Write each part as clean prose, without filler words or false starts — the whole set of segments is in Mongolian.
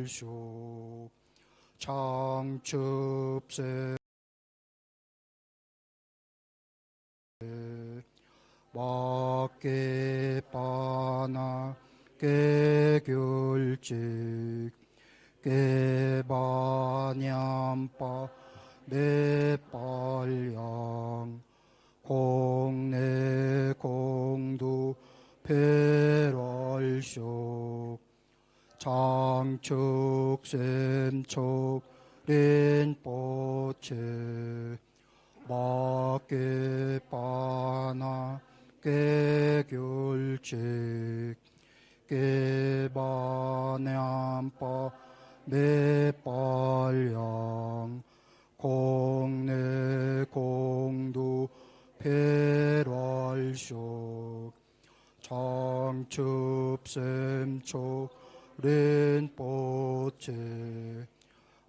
배럴쇼 창첩세 막게 빠나 깨결직 깨바냠빠 내빨양 공내공두 배럴쇼 장축샘촉 린포체 막게 빠나 깨결직 깨바냠빠 내빨양 공내공두 배럴쇼 장축샘촉 린포체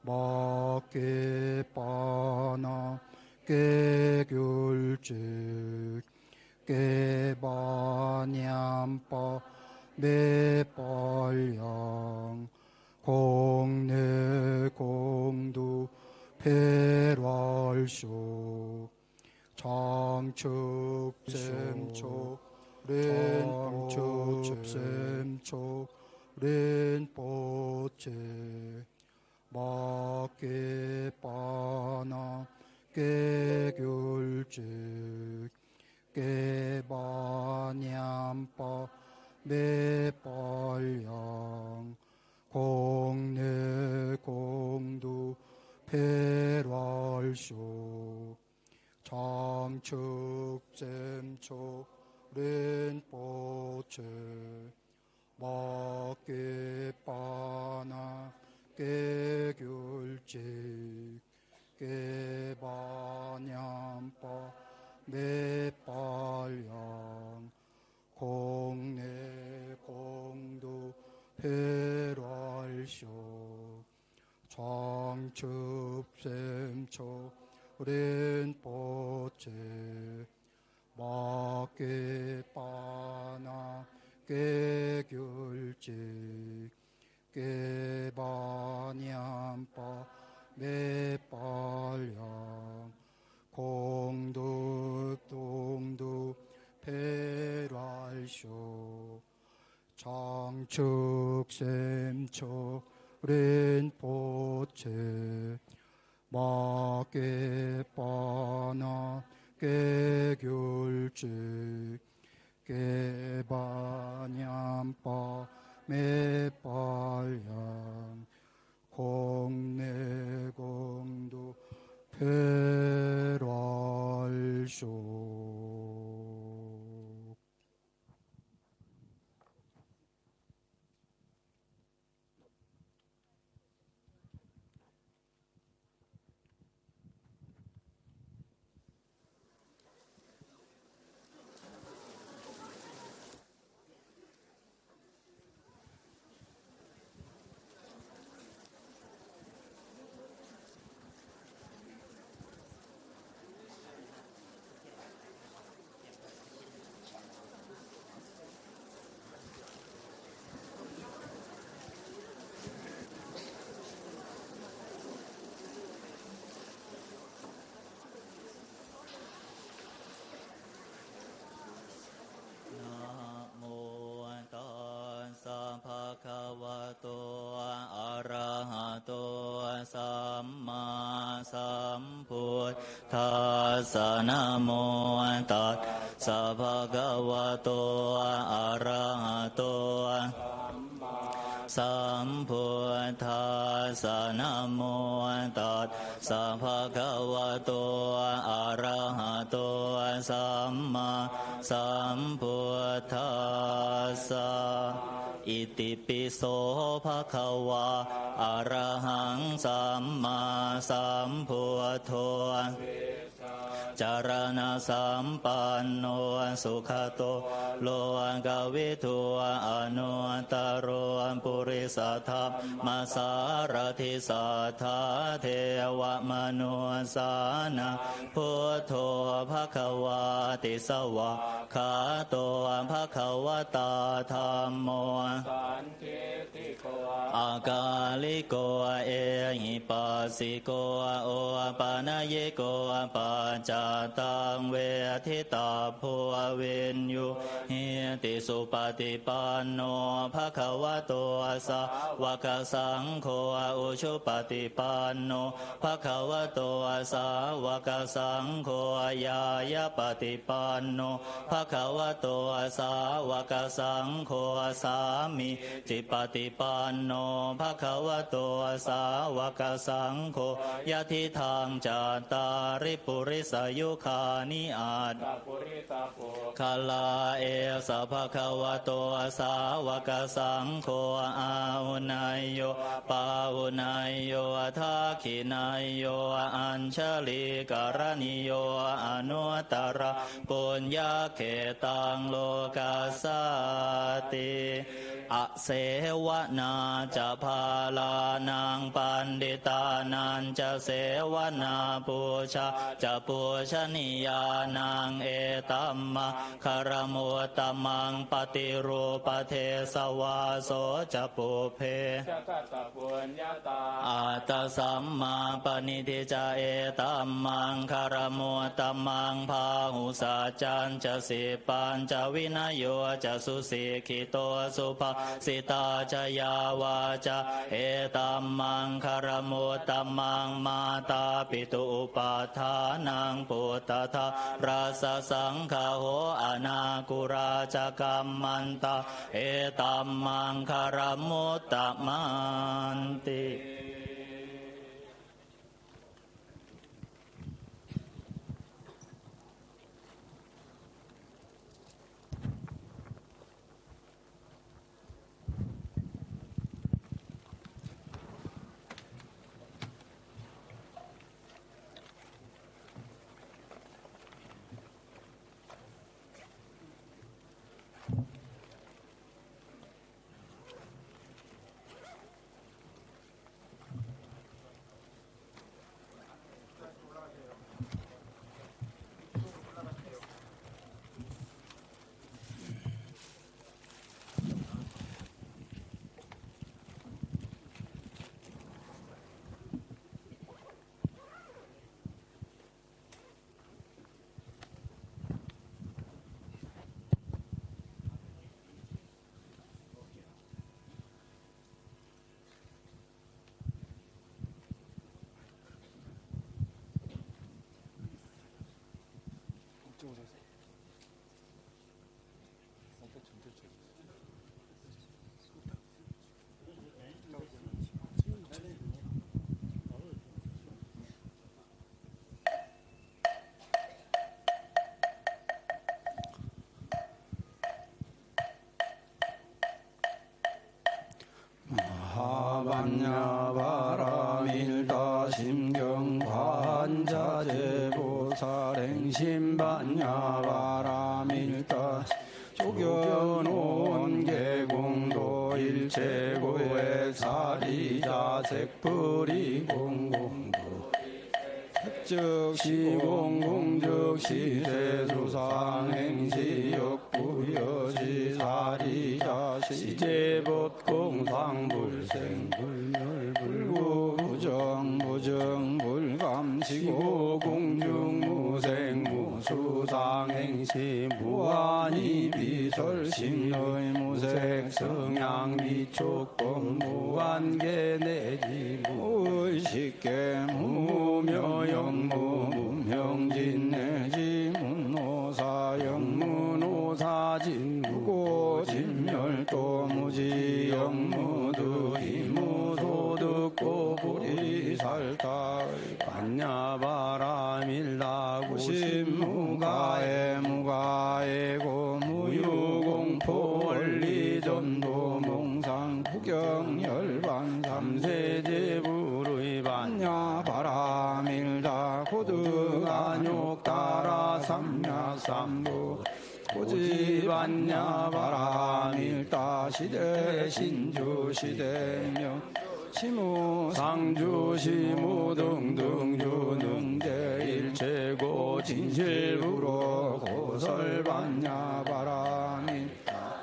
막게 빠나 깨결직 깨바냠빠 내빨양 공내공두 배럴쇼 장축샘촉 린포체 린포체 막게 빠나 깨결직 깨바냠빠 내빨양 공내공두 배럴쇼 장축샘촉 린포체 막게 빠나 깨결직 깨바냠빠 내빨양 공내공두 배럴쇼 장축샘촉 린포체 막게 빠나 깨결직 깨바냠빠 내빨양 공덕동두 배럴쇼 장축샘촉 린포체 막게 빠나 깨결직 깨바냠빠 내빨양 공내공두 배럴쇼ทัสสะนะโมตัสสะภะคะวะโตอะระหะโตสัมพุทธัสสะนะโมตัสสะภะคะวะโตอะระหะโตสัมมาสัมพุทธัสสะอิติปิโสภะคะวะอะระหังสัมมาสัมพุทโธจารณะสัมปันโนสุขโตโลกวิทูอนุตตรปุริสธรรมสารถิสัทธาเทวมนุสานะพุทโธภควาติสวะขาโตภควตาธัมโมอ กาลิโกเอหิปัสสิโกโอปานยิโกปัจจตังเวทิตาภูเวนยุหิติสุปฏิปันโนภควโตสาวกสังโฆอุชุปฏิปันโนภควโตสาวกสังโฆยายาปฏิปันโนภควโตสาวกสังโฆสามิจิปฏิปันโนภควโตสาวกสังโฆยะทิทางจัตตาริปุริสยุคานิอาตคาลาเอสะภควโตสาวกสังโฆอาหุนายโยปาหุนายโยทักขินายโยอัญชลิกรณิโยอนุตตรปุญญเขตังโลกัสสติอเสวนาจะพาลานังปันดิตานันจะเสวนาปูชาจะปูชนียานังเอตัมมะคารมุตตมังปฏิรูปเทสวาโสจะปุเพอาตสัมมาปณิทิจาเอตัมมังคารมุตตมังพาหุสัจจันจะสิปัญจวินโยจะสุสิขิโตสุภาสิตาจยาวาจาเอตัมมังคารมุตตมังมาตาปิตุอุปาทานังปุตตะราสสังฆโหอนาคุราจกัมมันตาเอตัมมังคารมุตตมันติ반야바라밀다 심경관자재보살행심 반야바라밀다 조견온 계공도 일체고의 사리자색불이공공도 즉시공공즉시세수상행시역부여시 사리자시제법공상불생불구부정불감시고 공중무생무수상행시 무한히 비설심의 무색성향미촉법 무한계내지 무의식계 무묘영무 무명진내지 문노사영문오사진 무고진멸도 무지영무두이무소득고 불이살타 반야바라밀다구심무가에 무가에고 무유공포 원리전도 몽상 구경열반 삼세제불의 반야바라밀다 고득안욕따라 삼야삼부 고지반야바라밀다 시대신주시대명 시무상주시무등등주능대일체고 진실부로 고설반야바라밀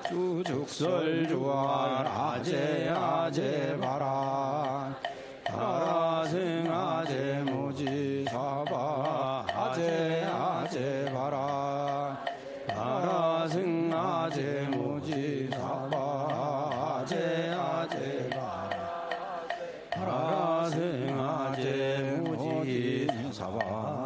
주죽설주알 아제아제 아제 바라 바라승 아제 무지 사바 아제 바라 바라승 아제 무지 사바 아제 바라 바라승 아제 무지 사바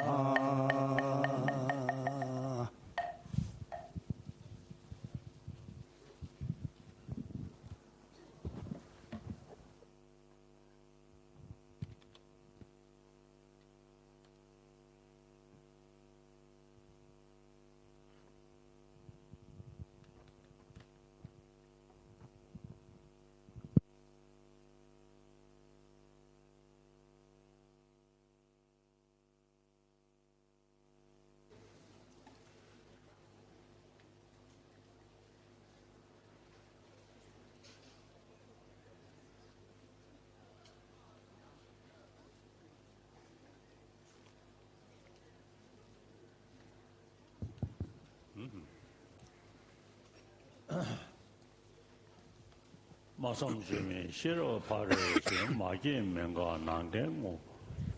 마삼주미 싫어 파르 지금 마기 명가 난데모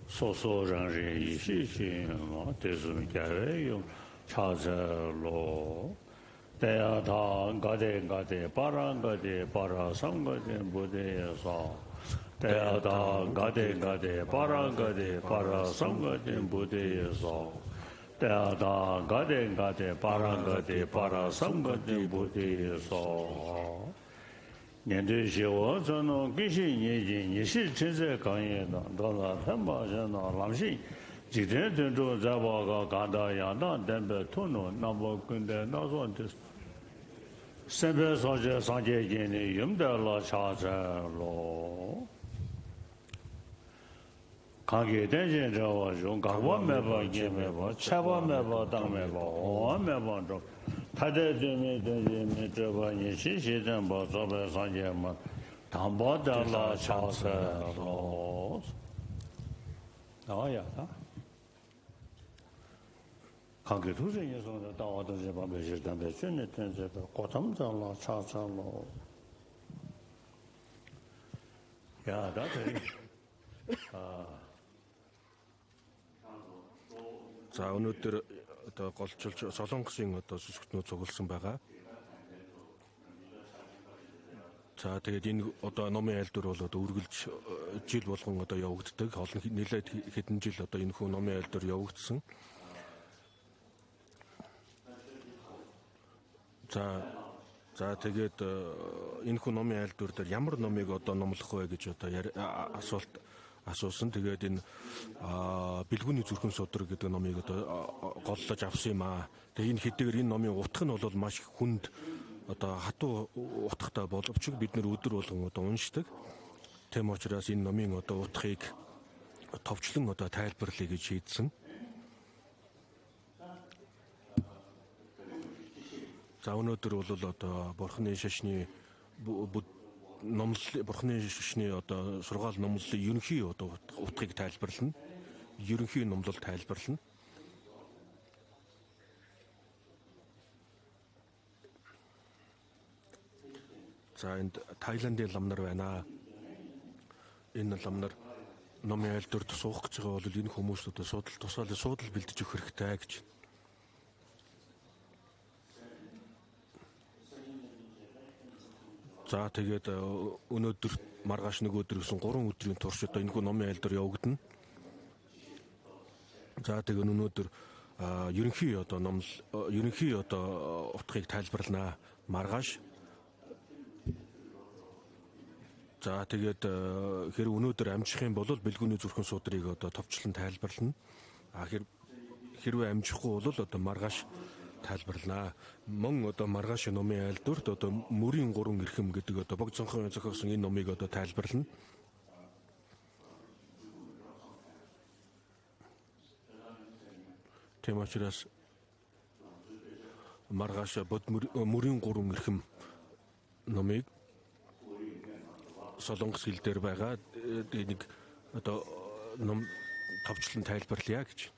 소소랑리 이시시 뭐 대수미 개요 차저로 대야다 가데 바라 상가데 무대에서 대야다 가데 바라 상가데 무대에서 대야다 가데 바라 상가데 무대에서 년도시와 저는 기신이지 니시 진짜 강의다 너나 담바잖아 람시 지대도 잡아가 가다야다 담배 토노 나뭐 근데 나서 세배서제 상제진이 염달라 차자로 강게 대전 저와 좀 가와매바 게매바 차바매바 당매바 오매바 타대점에 대점에 저번에 시시전 보조배 상제만 담보달라 차서로 나와야 강게 도전에서 나와도 제 밤에 시간에 전에 전에 고tam달라 차서로 야 다들 За өнөөдөр одоо голчилж Солонгосын одоо сүсгтнүүд цугласан байгаа. За тэгээд энэ одоо номын айлдвар бол одоо үргэлж жил болгон одоо явагддаг. Олон нэлээд хэдэн жил одоо энэ хүү номын айлдвар явагдсан. За тэгээд энэ хүү номын айлдвар дээр ямар номыг одоо номлох вэ гэж одоо асуусан. Тэгээд энэ бэлгүүний зүрхэн судар гэдэг номыг одоо голлож авсан юм аа. Тэгээд энэ хэдийгээр энэ номын утга нь бол маш хүнд одоо хатуу утгатай боловч бид нэр өдөр болгон одоо уншдаг. Тэм учраас энэ номын одоо утгыг товчлон одоо тайлбарлая гэж шийдсэн. За өнөөдөр бол одоо Бурхны шашны Бурхны шашны одоо сургаал номлолын ерөнхий одоо утгыг тайлбарлана. Ерөнхий номлол тайлбарлана. За энд Таиландын лам нар байна. Энэ лам нар номын айлдварт суух гэж байгаа бол энэ хүмүүс одоо суудал бэлдэж өгөх хэрэгтэй гэж. За тэгээд өнөөдөр маргааш нэг өдөр гэсэн 3 өдрийн турш одоо энэ номын айлдвар явагдана. За тэгээд өнөөдөр ерөнхий одоо утгыг тайлбарлана. Маргааш. За тэгээд хэрэг өнөөдөр амжих юм бол бэлгүүний зүрхэн судрыг одоо товчлон тайлбарлана. Хэрвээ амжихгүй бол одоо маргааш тайлбарлана. Мөн одоо маргааш номын айлдварт одоо мөрийн 3 эрхэм гэдэг одоо бог цонхон зохиосон энэ номыг одоо тайлбарлана. Тэм учраас маргааш мөрийн 3 эрхэм номыг Солонгос хэл дээр байгаа нэг одоо ном товчлон тайлбарлая гэж.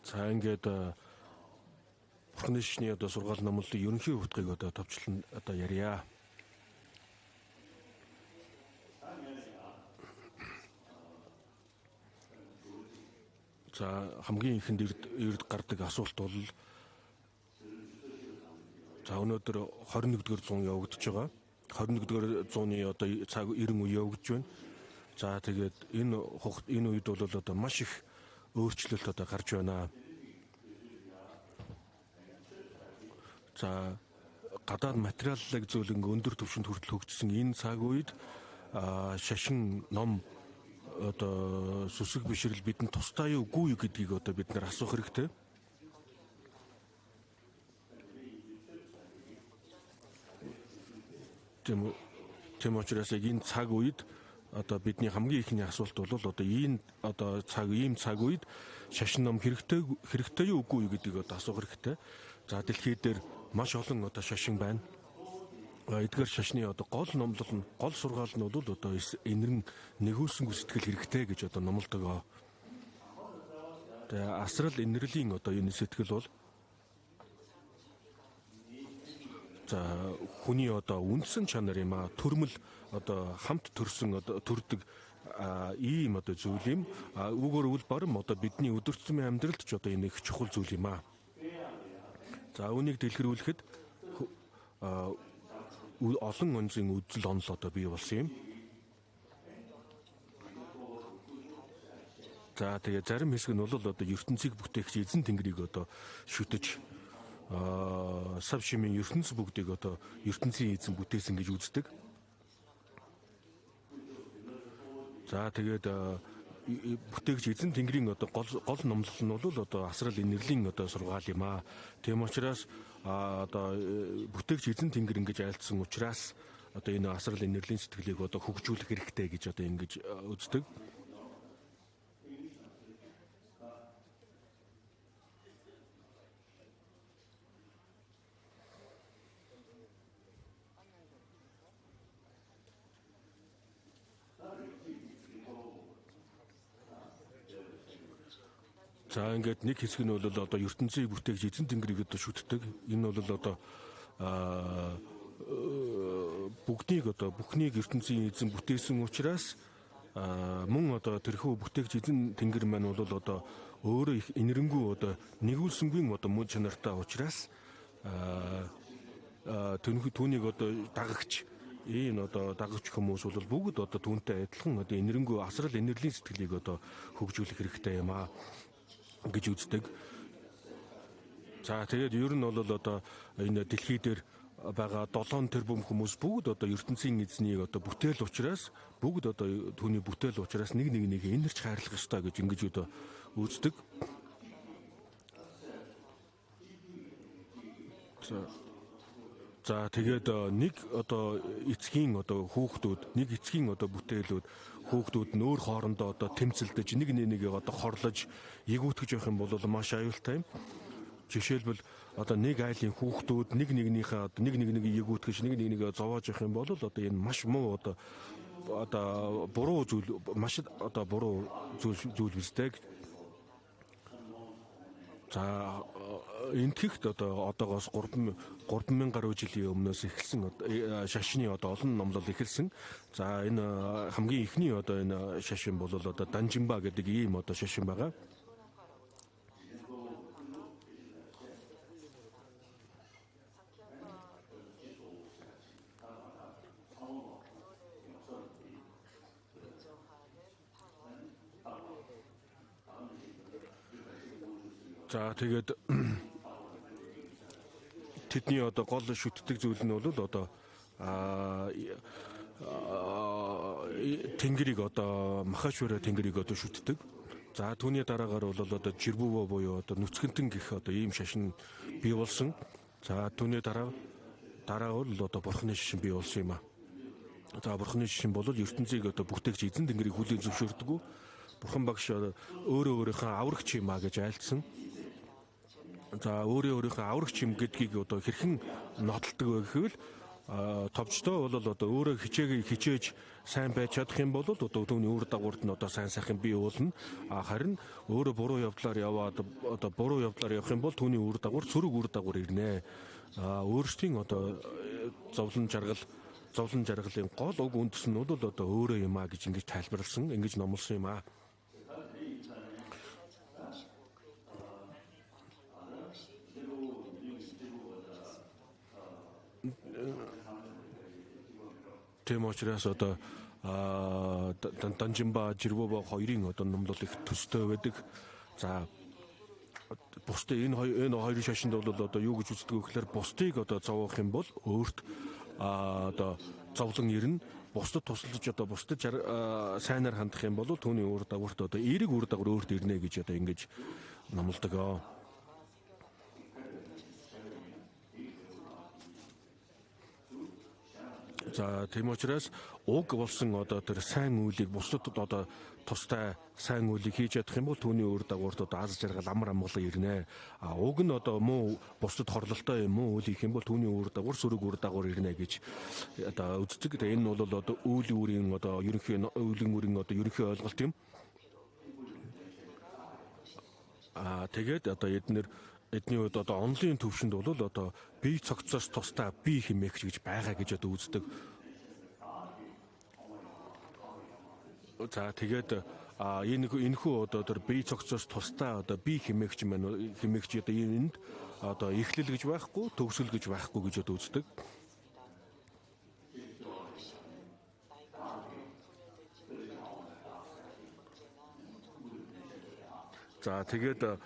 За ингээд Бурхны шишний одоо сургаал номлолын ерөнхий утгыг одоо товчлон одоо ярья. За хамгийн ихэнд эрд гардаг асуулт бол за өнөөдөр 21-р зуун явагдаж байгаа. 21-р зууны одоо цаг 90 үе явагдаж байна. За тэгээд энэ үед бол одоо маш их өөрчлөлт одоо гарч байна. За гадаад материаллыг зөвлөн өндөр түвшинд хүртэл хөгжсөн энэ цаг үед шашин ном одоо сүсэг бишрэл бидэнд тустай юу үгүй юу гэдгийг одоо бид нар асуух хэрэгтэй. Тэм учраас энэ цаг үед одоо бидний хамгийн ихний асуулт бол одоо ийм цаг үед шашин ном хэрэгтэй юу үгүй юу гэдгийг одоо асуух хэрэгтэй. За дэлхийд дээр маш олон одоо шашин байна. Эдгээр шашны одоо гол номлол нь гол сургаал нь бол одоо энэрн нэгүүлсэнгүй сэтгэл хэрэгтэй гэж одоо номлодог. Тэгээ асрал инэрлийн одоо энэ сэтгэл бол за хүний одоо үндсэн чанар юм а төрмөл одоо хамт төрсөн одоо төрдөг ийм одоо зүйл юм. Үүгээр үл барам одоо бидний өдөртсөн амьдралд ч одоо энэ их чухал зүйл юм а. За үүнийг дэлгэрүүлэхэд олон онцгийн үзэл онол одоо бий болсон юм. За тэгээ зарим хэсэг нь бол одоо ертөнцийг бүтээгч эзэн тэнгэрийг одоо шүтэж сав шимийн ертөнц бүгдийг одоо ертөнцийн эзэн бүтээсэн гэж үздэг. За тэгээд бүтээгч эзэн тэнгэрийн одоо гол номлол нь бол одоо асрал инэрлийн одоо сургаал юм а. Тийм учраас одоо бүтээгч эзэн тэнгэр ингэж айлдсан учраас одоо энэ асрал инэрлийн сэтгэлийг одоо хөгжүүлэх хэрэгтэй гэж одоо ингэж үздэг. За ингээд нэг хэсэг нь бол одоо ертөнцийг бүтээгч эзэн тэнгэрийг одоо шүтдэг. Энэ бол одоо бүхнийг ертөнцийн эзэн бүтээсэн учраас мөн одоо тэрхүү бүтээгч эзэн тэнгэр маань бол одоо өөрөө их инэрэнгүй одоо нэгүүлсэнгүй одоо мөн чанартай учраас түүнийг одоо дагагч энэ одоо дагагч хүмүүс бол бүгд одоо түүнтэй адилхан одоо инэрэнгүй асрал инэрлийн сэтгэлийг одоо хөгжүүлэх хэрэгтэй юм аа гэж үздэг. За тэгээд ер нь бол одоо энэ дэлхий дээр байгаа 7 тэрбум хүмүүс бүгд одоо ертөнцийн эзнийг одоо бүтээл учраас бүгд одоо түүний бүтээл учраас нэг инэрч хайрлах ёстой гэж ингэж одоо үздэг. За тэгээд нэг одоо эцгийн одоо хүүхдүүд нэг эцгийн одоо бүтээлүүд хүүхдүүд нь өөр хоорондоо одоо тэмцэлдэж нэг нэгийг одоо хорлож эгүүтгэж явах юм бол маш аюултай юм. Жишээлбэл одоо нэг айлын хүүхдүүд нэг нэгнийхээ нэг эгүүтгэж нэг нэгийг зовоож явах юм бол одоо энэ маш муу одоо буруу зүйл маш одоо буруу зүйл үстэй. За энтгэхт одоо одоогоос 3000 гаруй жилийн өмнөөс эхэлсэн шашны одоо олон номлол эхэлсэн. За энэ хамгийн ихний одоо энэ шашин бол одоо Данжимба гэдэг ийм одоо шашин байгаа. За тэгээд тэдний одоо гол шүтдэг зүйл нь бол одоо тэнгэрийг одоо Махашвара тэнгэрийг одоо шүтдэг. За түүний дараагаар бол одоо Жирбүвө буюу одоо нүцгэнтэн гэх одоо ийм шашин бий болсон. За түүний дараа бол одоо бурхны шашин бий болсон юм а. За бурхны шашин бол ертөнцийг одоо бүтээгч эзэн тэнгэрийг хүлээн зөвшөөрдөг. Бурхан багш өөрийнхөө аврагч юм а гэж айлдсан. За өөрийнхөө аврагч юм гэдгийг одоо хэрхэн нотолдог вэ гэвэл товчтой бол одоо өөрөө хичээж сайн байж чадах юм бол одоо түүний үр дагаварт нь одоо сайн сайхан бий уулна. Харин өөрөө буруу явдлаар яваад одоо буруу явдлаар явах юм бол түүний үр дагавар сөрөг үр дагавар ирнэ. Өөрсдийн одоо зовлон жаргалын гол уг үндэс нь бол одоо өөрөө юм а гэж ингэж тайлбарлсан, ингэж номлосон юм а. Тийм учраас одоо Данжимба Жирвоба хоёрын одоо номлол их төстэй байдаг. За бусдын энэ хоёрын шашинд бол одоо юу гэж үздэг вэ гэхээр бусдыг одоо зовоох юм бол өөрт одоо зовлон ирнэ. Бусдад тусалж одоо бусдад сайнаар хандах юм бол түүний үр дагаварт одоо эерэг үр дагавар өөрт ирнэ гэж одоо ингэж номлодог. За тийм учраас уг болсон одоо тэр сайн үйлийг бусдад одоо тустай сайн үйлийг хийж чадах юм бол түүний үр дагаварт одоо аз жаргал амар амгалан ирнэ. Уг нь одоо муу бусдад хорлолтой муу үйл хийх юм бол түүний үр дагавар сөрөг үр дагавар ирнэ гэж одоо үздэг. Энэ нь бол одоо үйл үүрийн одоо ерөнхий ойлголт юм. Тэгээд одоо эдний үед одоо онлын төвшөнд бол одоо бие цогцоос тусдаа бие хэмээгч гэж байгаа гэж одоо үздэг. За тэгээд энэхүү одоо тэр бие цогцоос тусдаа одоо бие хэмээгч одоо энд одоо эхлэл гэж байхгүй, төгсгөл гэж байхгүй гэж одоо үздэг. За тэгээд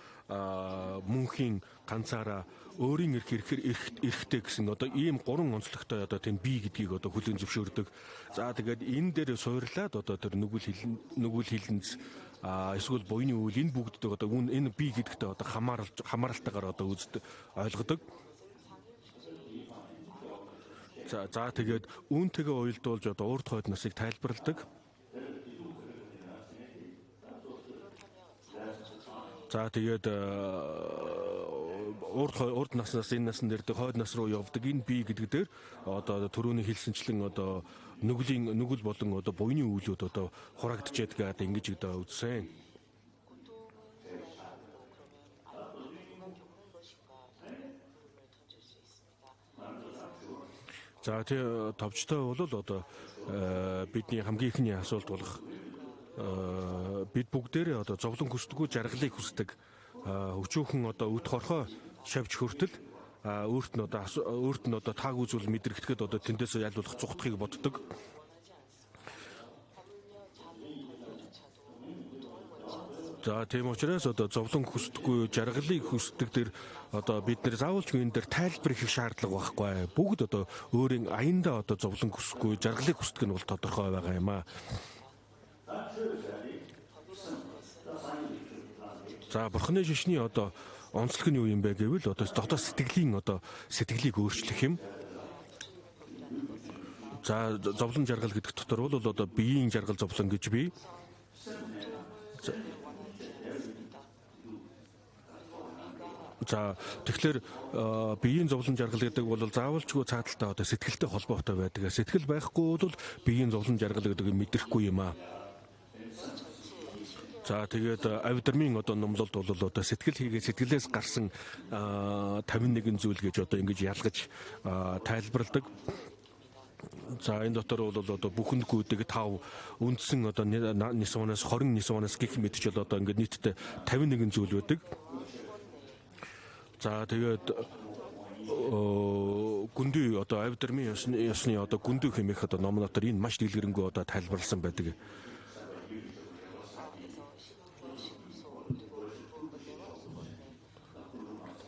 мөнхийн ганцаараа өөрийн эрэхтэй гэсэн одоо ийм 3 онцлогтой одоо тийм бие гэдгийг одоо хүлээн зөвшөөрдөг. За тэгээд энэ дээр суйрлаад одоо тэр нүгэл хилэнц эсвэл буйны үйл энэ бүгддэг одоо энэ бие гэдэгтээ одоо хамааралтайгаар одоо ойлгодог. За тэгээд үүнтэйгээ уялдуулж одоо урд хойд насыг тайлбарладаг. За тэгээд урд наснаас энэ насн дээр хойд нас руу явдаг энэ бие гэдэг дээр одоо түрүүний хэлсэнчлэн одоо нүгэл болон одоо буйны үйлүүд одоо хураагдчихэд гэдэг ингэж одоо үзсэн. За тэгээ товчтой бол одоо бидний хамгийн ихний асуулт болох бид бүгдээрээ одоо зовлон хүсдэггүй жаргалыг хүсдэг. Өчүүхэн одоо үт хорхоо шавж хүртэл өөрт нь одоо таагүй зүйл мэдрэгдэхэд одоо тэндээс яль болох зүхтахыг боддог. За тийм учраас одоо зовлон хүсдэггүй жаргалыг хүсдэг дээр одоо бид нэр заавалч энэ дээр тайлбар хийх шаардлага байхгүй. Бүгд одоо өөрийн аяндаа одоо зовлон хүсэхгүй жаргалыг хүсдэг нь бол тодорхой байгаа юм аа. За бурхны шишний одоо онцлог нь юу юм бэ гэвэл одоо дотоод сэтгэлийг өөрчлөх юм. За зовлон жаргал гэдэг дотор бол одоо биеийн жаргал зовлон гэж бий. За тэгэхээр биеийн зовлон жаргал гэдэг бол заавалчгүй цааталтаа одоо сэтгэлтэй холбоотой байдаг. Сэтгэл байхгүй бол биеийн зовлон жаргал гэдэг нь мэдрэхгүй юм аа. За тэгээд авидермийн одоо номлолд бол одоо сэтгэлээс гарсан 51 зүйл гэж одоо ингэж ялгаж тайлбарладаг. За энэ дотор бол одоо бүхэндгүйдэг 5 үндсэн одоо нисванаас 20 нисванаас гих мэдчил одоо ингэ нийтдээ 51 зүйл байдаг. За тэгээд гүндий одоо авидермийн ёсны одоо гүндий хэмээх одоо номнотор энэ маш дэлгэрэнгүй одоо тайлбарласан байдаг.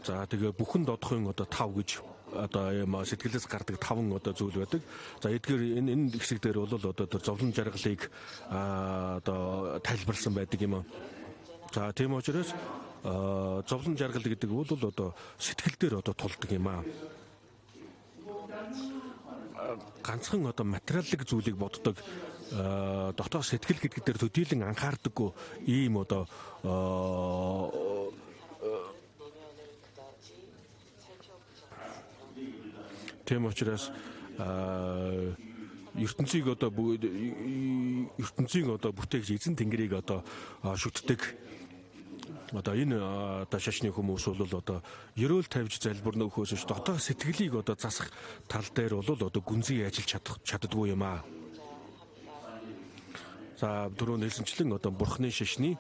За тэгээ бүхэн додохын одоо 5 гэж одоо юм сэтгэлээс гардаг 5 одоо зүйл байдаг. За эдгээр энэ хэсэг дээр бол одоо зовлон жаргалыг одоо тайлбарласан байдаг юм. За тийм учраас зовлон жаргал гэдэг бол одоо сэтгэл дээр одоо тулдаг юм аа. Ганцхан одоо материаллык зүйлийг боддог дотоод сэтгэл гэдэг дээр төдийлөн анхаардаггүй ийм одоо тийм учраас ертөнцийг одоо бүтээгч эзэн тэнгэрийг одоо шүтдэг одоо энэ одоо шашны хүмүүс бол одоо ерөөл тавьж залбирна өхөөс дотоод сэтгэлийг одоо засах тал дээр бол одоо гүнзгий ажиллаж чаддгүй юм аа. За дөрөв нэлсэнчлэн одоо бурхны шашны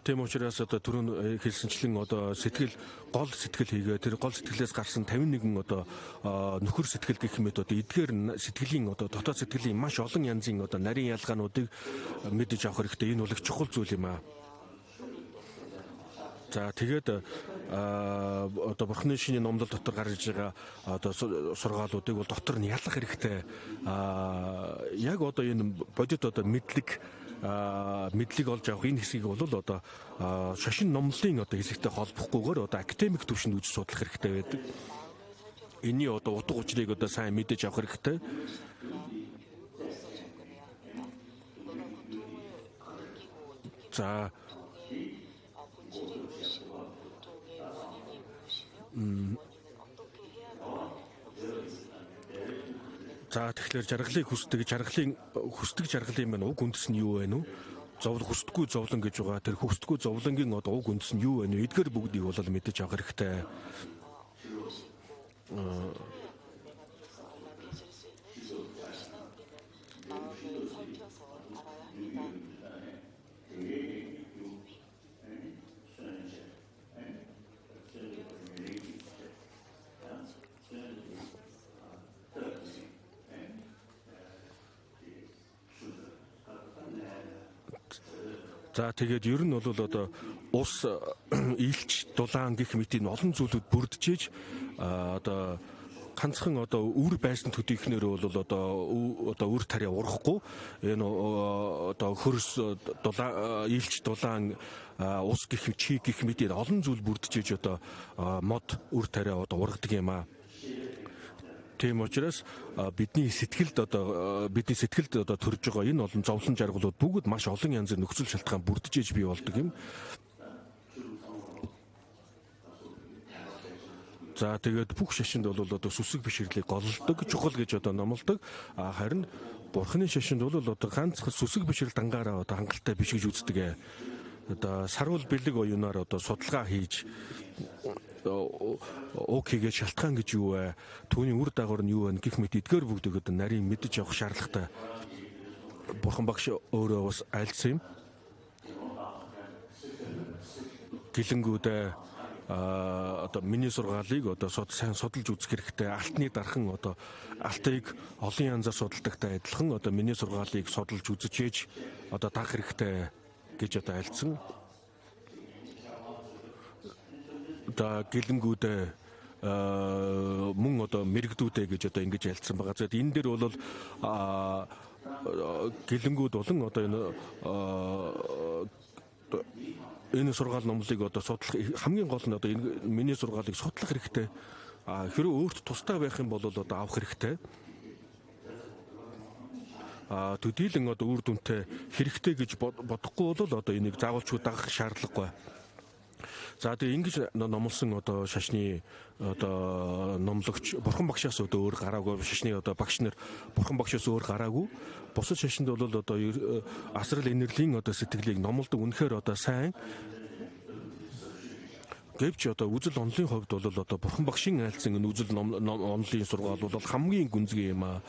тэм учраас одоо түрүүн хэлсэнчлэн одоо гол сэтгэл хийгээ тэр гол сэтгэлээс гарсан 51 одоо нөхөр сэтгэл гэх мэт одоо эдгээр сэтгэлийн одоо дотоод сэтгэлийн маш олон янзын одоо нарийн ялгаануудыг мэдэж авах хэрэгтэй. Энэ бол их чухал зүйл юм аа. За тэгээд одоо бурхны шинийн номлол дотор гарч байгаа одоо сургаалуудыг бол дотор нь ялах хэрэгтэй. Яг одоо энэ бодит одоо мэдлэг олж авах энэ хэсгийг бол одоо шашин номлолын одоо хэсэгтэй холбохгүйгээр одоо академик түвшинд үзэж судлах хэрэгтэй байдаг. Энийн одоо утга учирыг одоо сайн мэдэж авах хэрэгтэй. За тэгэхээр жаргалыг хүсдэг жаргалын маань уг үндэс нь юу вэ нү? Хүсдэггүй зовлон гэж байгаа. Тэр хүсдэггүй зовлонгийн одоо уг үндэс нь юу вэ нү? Эдгээр бүгдийг бол мэдэж авах хэрэгтэй. За тэгээд ер нь бол одоо ус илч дулаан гэх мэт энэ олон зүйлүүд бүрдэж одоо ганцхан одоо үр байсан төдийхнэр бол одоо үр тариа урахгүй энэ одоо хөрс дулаан илч дулаан ус гэх мэт олон зүйл бүрдэж одоо мод үр тариа одоо ургадаг юм аа. Тийм учраас бидний сэтгэлд одоо төрж байгаа энэ олон зовлон жаргалууд бүгд маш олон янзын нөхцөл шалтгаан бүрдэж бий болдог юм. За тэгээд бүх шашинд бол одоо сүсэг бишрлийг голлдог, чухал гэж одоо номлодог. Харин бурхны шашинд бол одоо ганцхан сүсэг бишрэл дангаараа одоо хангалттай биш гэж үздэг. Одоо сарвал бэлэг оюунаар одоо судалгаа хийж окейгээ шалтгаан гэж юу вэ? Түүний үр дагавар нь юу вэ? Гэх мэт эдгээр бүгдийг одоо нарийн мэдэж явах шаардлагатай. Бурхан багш өөрөө бас айлцсан юм. Гэлэнгүүдээ одоо миний сургаалыг одоо сайн судалж үзэх хэрэгтэй. Алтны дархан одоо алтыг олон янзаар судалдагтай адилхан одоо миний сургаалыг судалж үзэж одоо таах хэрэгтэй гэж одоо айлцсан. Одоо гэлэнгүүдээ мөн одоо мэрэгдүүдээ гэж одоо ингэж ялцсан байгаа. За энэ дээр бол гэлэнгүүд болон одоо энэ сургаал номлыг одоо судлах хамгийн гол нь одоо энэ миний сургаалыг судлах хэрэгтэй. Хэрэв өөрт тустай байх юм бол одоо авах хэрэгтэй. Төдийлөн одоо үр дүнтэй хэрэгтэй гэж бодохгүй бол одоо энийг заавалчгүй дагах шаардлагагүй. За тэгээ ингэж номлосон одоо шашны одоо номлогч бурхан багшаас одоо өөр гараагүй шашны одоо багш нар бурхан багшаас өөр гараагүй бусад шашинд бол одоо асрал инэрлийн одоо сэтгэлийг номлодог үнэхээр одоо сайн гэвч одоо үзэл онолын хувьд бол одоо бурхан багшийн айлцсан энэ үзэл онолын сургаал бол хамгийн гүнзгий юм аа.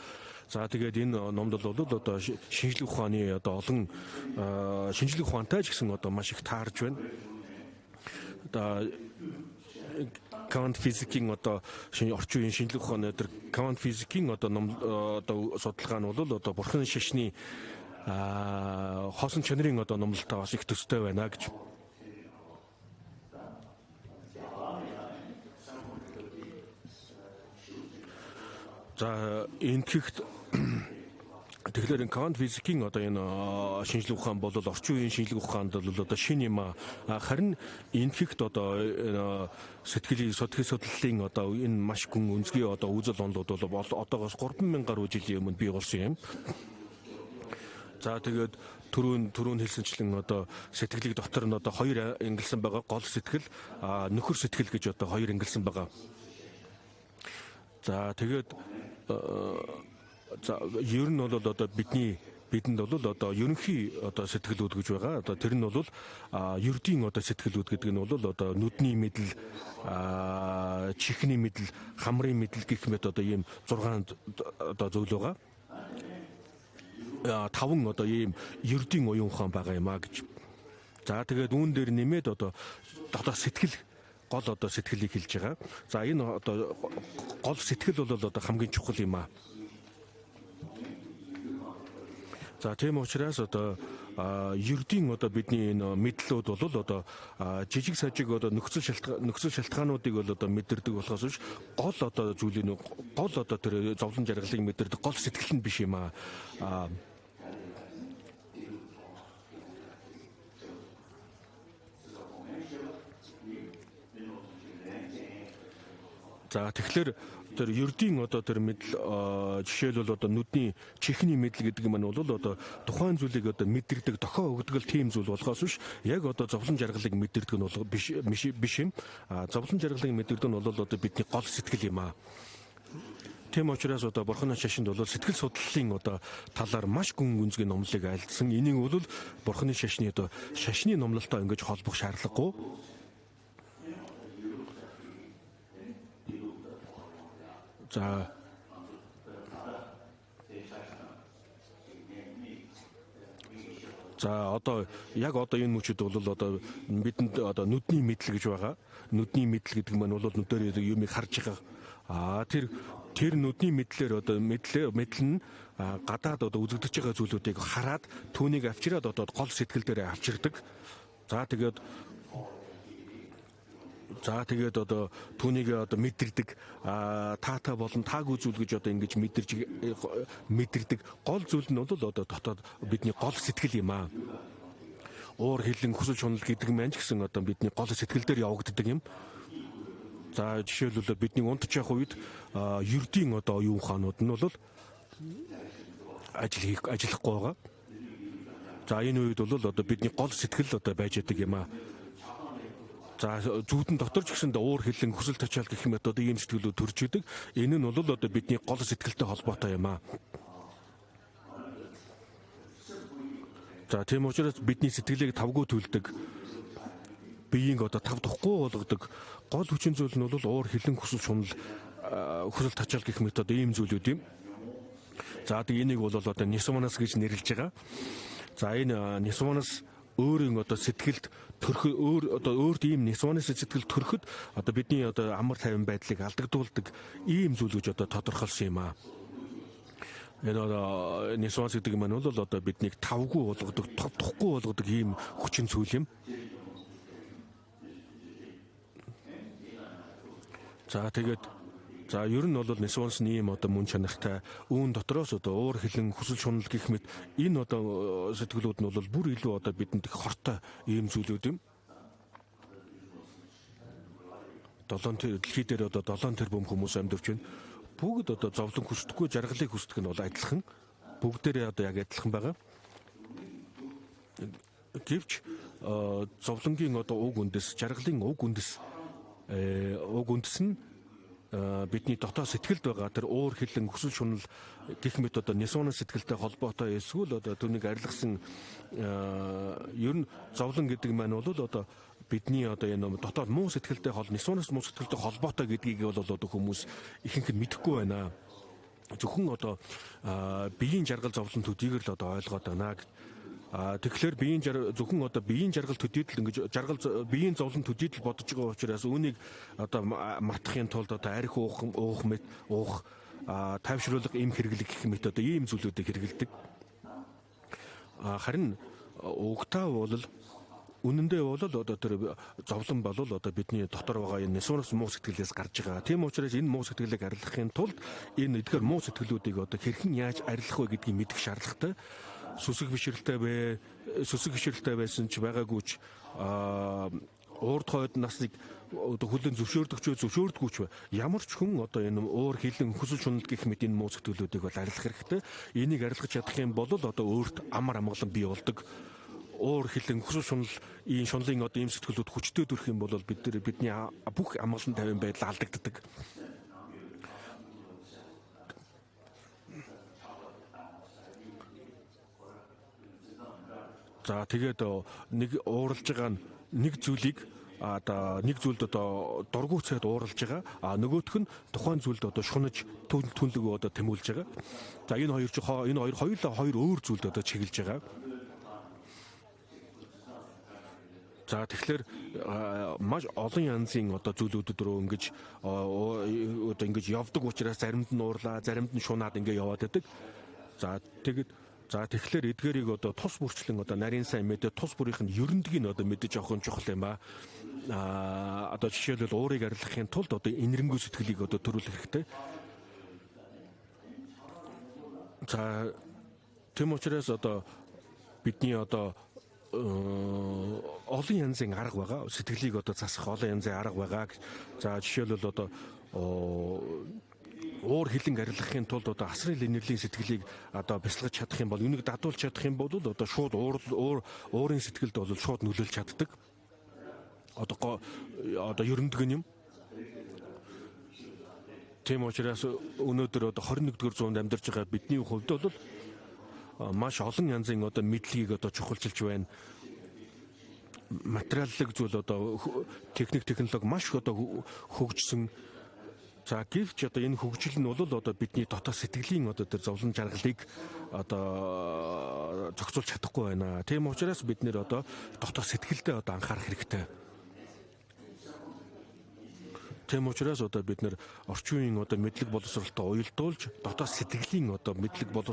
За тэгээд энэ номдол бол одоо шинжлэх ухааны одоо олон шинжлэх ухаантай ч гэсэн одоо маш их таарж байна. Одоо квант физикийн одоо орчин үеийн шинжлэх ухааны өдр квант физикийн одоо судалгаа нь бол одоо бурхан шашны хоосон чанарын одоо номлолтой бас их төстэй байна гэж. За энтгэхт тэгэхээр квант физикийн одоо энэ шинжлэх ухаан бол орчин үеийн шинжлэх ухаанд бол одоо шинэ юм. Харин энтгэхт одоо сэтгэлийн судлалын одоо энэ маш гүн үнцгий одоо үзэл онолууд бол одоогоос 3000 гаруй жилийн өмнө бий болсон юм. За тэгээд түрүүн хэлсэнчлэн одоо сэтгэлийг дотор нь одоо хоёр ангилсан байгаа. Гол сэтгэл, нөхөр сэтгэл гэж одоо хоёр ангилсан байгаа. За тэгээд ер нь бол одоо бидэнд бол одоо ерөнхий одоо сэтгэлүүд гэж байгаа. Одоо тэр нь бол ердийн одоо сэтгэлүүд гэдэг нь бол одоо нүдний мэдэл, чихний мэдэл, хамрын мэдэл гэх мэт одоо ийм 6 одоо зүйл байгаа. 5 одоо ийм ердийн уян ухаан байгаа юм а гэж. За тэгээд үүн дээр нэмээд одоо сэтгэл гол одоо сэтгэлийг хэлж байгаа. За энэ одоо гол сэтгэл бол одоо хамгийн чухал юм а. За тийм учраас одоо ердийн одоо бидний энэ мэдлүүд бол одоо жижиг сажиг одоо нөхцөл шалтгаануудыг бол одоо мэдэрдэг болохоос биш гол одоо зүйлийн гол одоо тэр зовлон жаргалыг мэдэрдэг гол сэтгэл нь биш юм а. За тэгэхээр тэр ердийн одоо тэр мэдл жишээлбэл одоо нүдний чихний мэдл гэдэг юм бол одоо тухайн зүйлийг одоо мэдэрдэг дохио өгдөг тийм зүйл болохоос биш яг одоо зовлон жаргалыг мэдэрдэг нь бол биш юм. Зовлон жаргалыг мэдэрдэг нь бол одоо бидний гол сэтгэл юм а. Тийм учраас одоо Бурханы шашинд бол сэтгэл судлалын одоо талаар маш гүн гүнзгий номлолыг альдсан. Энийг бол Бурханы шашны одоо шашны номлолтой ингэж холбох шаардлагагүй. За одоо яг одоо энэ мөчөд бол одоо бидэнд одоо нүдний мэдл гэж байгаа. Нүдний мэдл гэдэг нь бол нүдээр юмыг харж байгаа. Тэр нүдний мэдлэр одоо мэдл нь гадаад одоо үзэгдэж байгаа зүйлүүдийг хараад түүнийг авчираад одоо гол сэтгэл дээр авчирдаг. За тэгээд одоо түүнийг одоо мэдэрдэг таатай болон таагүй зүйл гэж одоо ингэж мэдэрдэг гол зүйл нь бол одоо дотоод бидний гол сэтгэл юм а. Уур хилэн хүсэл шунал гэдэг маань ч гэсэн одоо бидний гол сэтгэл дээр явагддаг юм. За жишээлбэл бидний унтж явах үед ердийн одоо оюун ухаанууд нь бол ажиллахгүй байгаа. За энэ үед бол одоо бидний гол сэтгэл одоо байж байгаа юм а. За зүүдэн дотор ч гэсэн уур хилэн хүсэл тачаал гэх мэт одоо ийм сэтгэлүүд төрж идэг. Энэ нь бол одоо бидний гол сэтгэлтэй холбоотой юм а. За тийм учраас бидний сэтгэлийг тавгүй төлдөг, биеийг одоо тав тухгүй болгодог гол хүчин зүйл нь бол уур хилэн хүсэл шунал, хүсэл тачаал гэх мэт одоо ийм зүйлүүд юм. За энийг бол одоо нисванас гэж нэрлэж байгаа. За энэ нисванас өөрийн одоо сэтгэлд өөрт ийм нисванас сэтгэл төрөхөд одоо бидний одоо амар тайван байдлыг алдагдуулдаг ийм зүйл гэж одоо тодорхойлсон юм а. Энэ одоо нисванас гэдэг юм бол одоо биднийг тавгүй болгодог, тухгүй болгодог ийм хүчин зүйл юм. За ер нь бол нисванс ийм одоо мөн чанартай үүн дотроос одоо уур хилэн хүсэл шунал гэх мэт энэ одоо сэтгэлүүд нь бол бүр илүү одоо бидэнд их хортой ийм зүйлүүд юм. Дэлхий дээр одоо 7 тэрбум хүмүүс амьдарч байна. Бүгд одоо зовлон хүсдэггүй, жаргалыг хүсдэг нь бол адилхан. Бүгдээрээ одоо яг адилхан байгаа. Гэвч зовлонгийн одоо уг үндэс, жаргалын уг үндэс нь бидний дотоод сэтгэлд байгаа тэр уур хилэн хүсэл шунал гэх мэт одоо нисванас сэтгэлтэй холбоотой эсвэл одоо түүнийг арилгасан ер нь зовлон гэдэг маань бол одоо бидний одоо энэ дотоод муу сэтгэлтэй нисванас муу сэтгэлтэй холбоотой гэдгийг бол одоо хүмүүс ихэнх нь мэдэхгүй байна. Зөвхөн одоо биеийн жаргал зовлон төдийгөр л одоо ойлгоод байна. Тэгэхээр зөвхөн одоо биеийн жаргал төдийдл ингэж биеийн зовлон төдийдл бодож байгаа учраас үүнийг одоо мартахын тулд одоо арх уух тайвшруулах эм хэрэглэх гэх мэт одоо ийм зүйлүүдийг хэрэгэлдэг. Харин угтаа бол үнэндээ бол одоо тэр зовлон бол одоо бидний дотор байгаа энэ нисванас муу сэтгэлээс гарч байгаа. Тийм учраас энэ муу сэтгэлийг арилгахын тулд энэ эдгээр муу сэтгэлүүдийг одоо хэрхэн яаж арилгах вэ гэдгийг мэдэх шаардлагатай. Сүсэг бишрэлтэй байсан ч байгаагүй ч урд хойд насныг одоо хүлэн зөвшөөрдөггүй ч ямар ч хүн одоо энэ уур хилэн хүсэл шунал гэх мэт энэ муу сэтгэлүүдийг бол арилгах хэрэгтэй. Энийг арилгаж чадах юм бол одоо өөрт амар амгалан бий болдог. Уур хилэн хүсэл шунал ийм шунлын одоо ийм сэтгэлүүд хүчтэй төрөх юм бол бидний бүх амгалан тайван байдал алдагддаг. За тэгээд нэг ууралж байгаа нэг зүйлийг одоо нэг зүйлд одоо дургуйцаад ууралж байгаа. Нөгөөх нь тухайн зүйлд одоо шунаж түнлэг одоо тэмүүлж байгаа. За энэ хоёр хоёулаа хоёр өөр зүйлд одоо чиглэж байгаа. За тэгэхээр маш олон янзын одоо зүйлүүд рүү ингэж одоо ингэж явдаг учраас заримд нь уурлаа, заримд нь шунаад ингэ яваад байдаг. За тэгэхээр эдгээрийг одоо тус бүрчлэн одоо нарийн сайн мэдээ тус бүрийнх нь ерөндөгийг одоо мэдэж авах нь чухал юм ба. Одоо жишээлбэл уурыг арилгахын тулд одоо инэрэнгүй сэтгэлийг одоо төрүүлэх хэрэгтэй. За тийм учраас одоо бидний одоо олон янзын арга байгаа. Сэтгэлийг одоо засах олон янзын арга байгаа. За жишээлбэл одоо уур хилэн арилгахын тулд одоо асрын инэрлийн сэтгэлийг одоо бясалгаж чадах юм бол үнийг дадуулж чадах юм бол одоо шууд уурын сэтгэлд бол шууд нөлөөлж чаддаг. Одоо ерөндөг юм. Тийм учраас өнөөдөр одоо 21-р зуунд амьдарч байгаа бидний хувьд бол маш олон янзын одоо мэдлэгийг одоо чухалчилж байна. Материаллык зүйл одоо технологи маш одоо хөгжсөн. За гэвч одоо энэ хөгжил нь бол одоо бидний дотоод сэтгэлийн одоо тэр зовлон жаргалыг одоо зохицуулж чадахгүй байна. Тийм учраас бид нэр одоо дотоод сэтгэлдээ одоо анхаарах хэрэгтэй. Тийм учраас одоо бид нэр орчин үеийн одоо мэдлэг боловсролтой уялдуулж дотоод сэтгэлийн одоо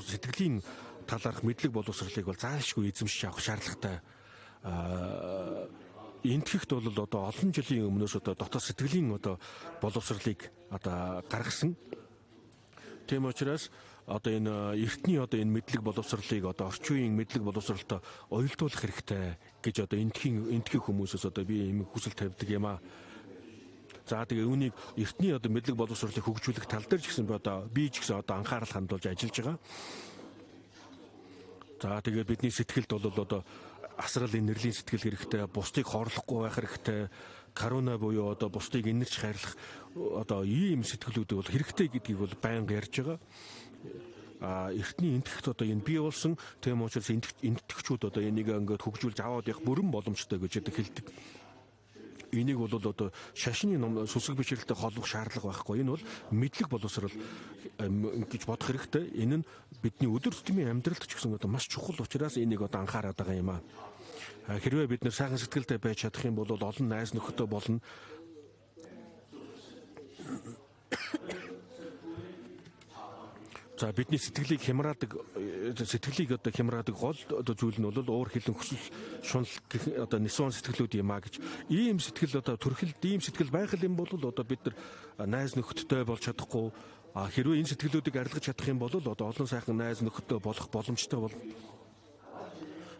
сэтгэлийн талаарх мэдлэг боловсролыг бол заашгүй эзэмшиж авах шаардлагатай. Энтгэхт бол одоо олон жилийн өмнөөс одоо дотоод сэтгэлийн одоо боловсролыг одоо гаргасан. Тийм учраас одоо энэ эртний одоо энэ мэдлэг боловсролыг одоо орчин үеийн мэдлэг боловсролтой уялдуулах хэрэгтэй гэж одоо энтхийн хүмүүсээс одоо би ийм хүсэл тавьдаг юм аа. За тэгээ үүнийг эртний одоо мэдлэг боловсролыг хөгжүүлэх тал дээр ч гэсэн би ч гэсэн одоо анхаарал хандуулж ажиллаж байгаа. За тэгээ бидний сэтгэлд бол одоо асрал инэрлийн сэтгэл хэрэгтэй, бусдыг хорлохгүй байх хэрэгтэй, каруна буюу одоо бусдыг инэрч хайрлах одоо ийм сэтгэлүүдийг бол хэрэгтэй гэдгийг бол байнга ярьж байгаа. Эртний энтгэхт одоо энэ бий болсон. Тийм учраас энтгэгчүүд одоо энийг ингээд хөгжүүлж аваад явах бүрэн боломжтой гэж хэлдэг. Энийг бол одоо шашны сүсэг бичрэлтэй холбох шаардлага байхгүй. Энэ бол мэдлэг боловсрол гэж бодох хэрэгтэй. Энэ нь бидний өдөр тутмын амьдралд ч гэсэн одоо маш чухал учраас энийг одоо анхаарат байгаа юм аа. Хэрвээ бид нэр сайхан сэтгэлтэй байж чадах юм бол олон найз нөхөдөө болно. За бидний сэтгэлийг одоо хямраадаг гол одоо зүйл нь бол уур хилэн хүсэл шунал гэх одоо нисван сэтгэлүүд юм а гэж. Ийм сэтгэл одоо төрхөлд ийм сэтгэл байх юм бол одоо бид нар найз нөхөдтэй болж чадахгүй. Хэрвээ энэ сэтгэлүүдийг арилгаж чадах юм бол одоо олон сайхан найз нөхөдтэй болох боломжтой бол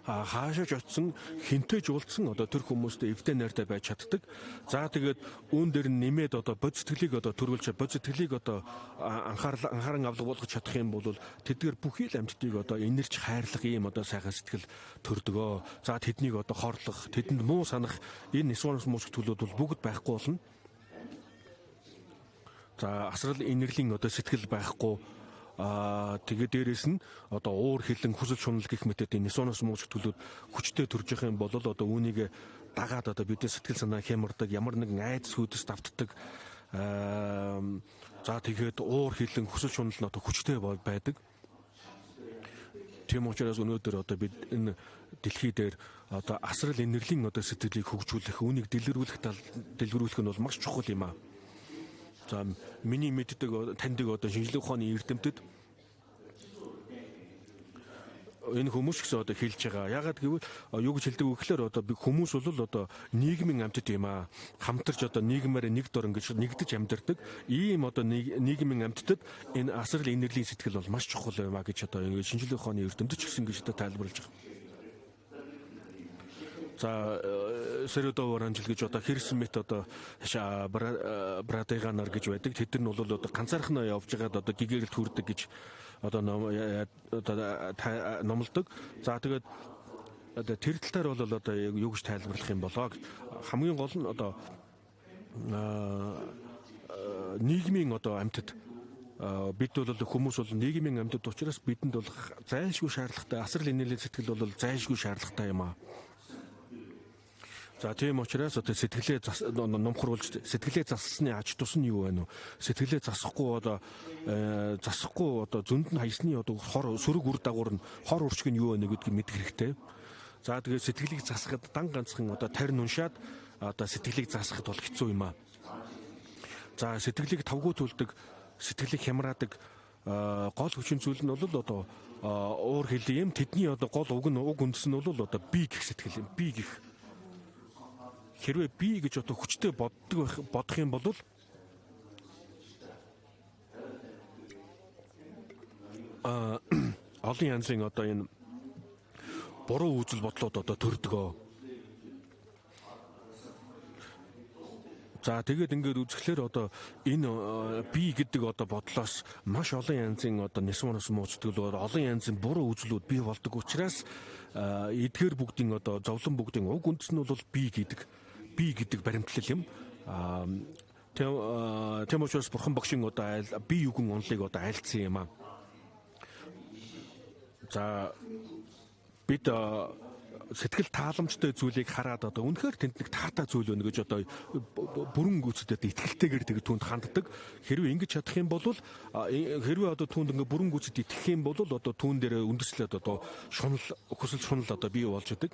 хаашаач очсон хинтэж уулзсан одоо тэр хүмүүстэй эвдээ найртай байж чаддаг. За тэгээд үүн дээр нэмээд одоо бод сэтгэлийг одоо төрүүлж бод сэтгэлийг одоо анхааран авлага болгож чадах юм бол тэдгээр бүхий л амьтдыг одоо инэрч хайрлах ийм одоо сайхан сэтгэл төрдгөө. За тэднийг одоо хорлох, тэдэнд муу санах энэ нисванс муу сэтгэлүүд бол бүгд байхгүй болно. За асрал инэрлийн одоо сэтгэл байхгүй. Тэгээд дээрэс нь одоо уур хилэн хүсэл шунал гэх мэтэд энэ нисванс муу сэтгэлүүд хүчтэй төрж явах юм бол одоо үүнийг дагаад одоо бидний сэтгэл санаа хямардаг, ямар нэгэн айдас хүйдэс давтдаг. За тэгээд уур хилэн хүсэл шунал нь одоо хүчтэй байдаг. Тийм учраас өнөөдөр одоо бид энэ дэлхий дээр одоо асрал инэрлийн одоо сэтгэлийг хөгжүүлэх, үүнийг дэлгэрүүлэх нь бол маш чухал юм аа. За миний мэддэг таньдаг одоо шинжлэх ухааны эрдэмтэд энэ хүмүүс гэсэн одоо хэлж байгаа. Ягаад гэвэл юу гэж хэлдэг вэ гэхээр одоо хүмүүс бол одоо нийгмийн амьтад юм аа. Хамтарч одоо нийгмээр нэг дор ингэж нэгдэж амьдардаг. Ийм одоо нийгмийн амьтдад энэ асрал инэрлийн сэтгэл бол маш чухал юм аа гэж одоо шинжлэх ухааны эрдэмтэд ч гэсэн ингэж одоо тайлбарлаж байгаа. За Середов оранжил гэж одоо Херсмит одоо Братайганаар гэж байдаг. Тэд нар бол одоо ганцаархан явж байгаад одоо гэгээрэлт хүрдэг гэж одоо номлодог. За тэгээд одоо тэр талаар бол одоо юу гэж тайлбарлах юм болоо. Хамгийн гол нь одоо нийгмийн одоо амьтад бид бол хүмүүс бол нийгмийн амьтад учраас бидэнд бол зайлшгүй шаардлагатай асар инээлийн сэтгэл бол зайлшгүй шаардлагатай юм аа. За тийм учраас одоо сэтгэлээ номхруулж сэтгэлээ зассны ач тус нь юу вэ? Сэтгэлээ засахгүй одоо зөнд нь хаясны одоо хор сөрөг үр дагавар нь хор уршиг нь юу вэ гэдгийг мэдэх хэрэгтэй. За тэгээд сэтгэлийг засахад дан ганцхан одоо тарин уншаад одоо сэтгэлийг засахад бол хэцүү юм аа. За сэтгэлийг тавгуу төлдөг, сэтгэлийг хямраадаг гол хүчин зүйл нь бол одоо уур хэлий юм. Тэдний одоо гол уг үндэс нь бол одоо би гэх сэтгэл юм. Би гэх хэрвээ би гэж одоо хүчтэй бодох юм бол олон янзын одоо энэ буруу үзэл бодлоод одоо төрдгөө. За тэгээд ингээд үзэхлээр одоо энэ би гэдэг одоо бодлоос маш олон янзын одоо нисмоноос мууцдаг олон янзын буруу үзлүүд бий болдог учраас эдгээр бүгдийн одоо зовлон бүгдийн уг үндэс нь бол би гэдэг баримтлал юм. Тийм учраас бурхан багшийн одоо би югэн онлыг одоо айлцсан юм аа. За бид сэтгэл тааламжтай зүйлийг хараад одоо үнэхээр тэнд нэг таатай зүйл байна гэж одоо бүрэн гүйцэд итгэлтэйгээр тэгээд түүнд ханддаг. Хэрвээ ингэж чадах юм бол хэрвээ одоо түүнд ингээ бүрэн гүйцэд итгэх юм бол одоо түүн дээр үндэслээд одоо хүсэл шунал одоо бий болж идэг.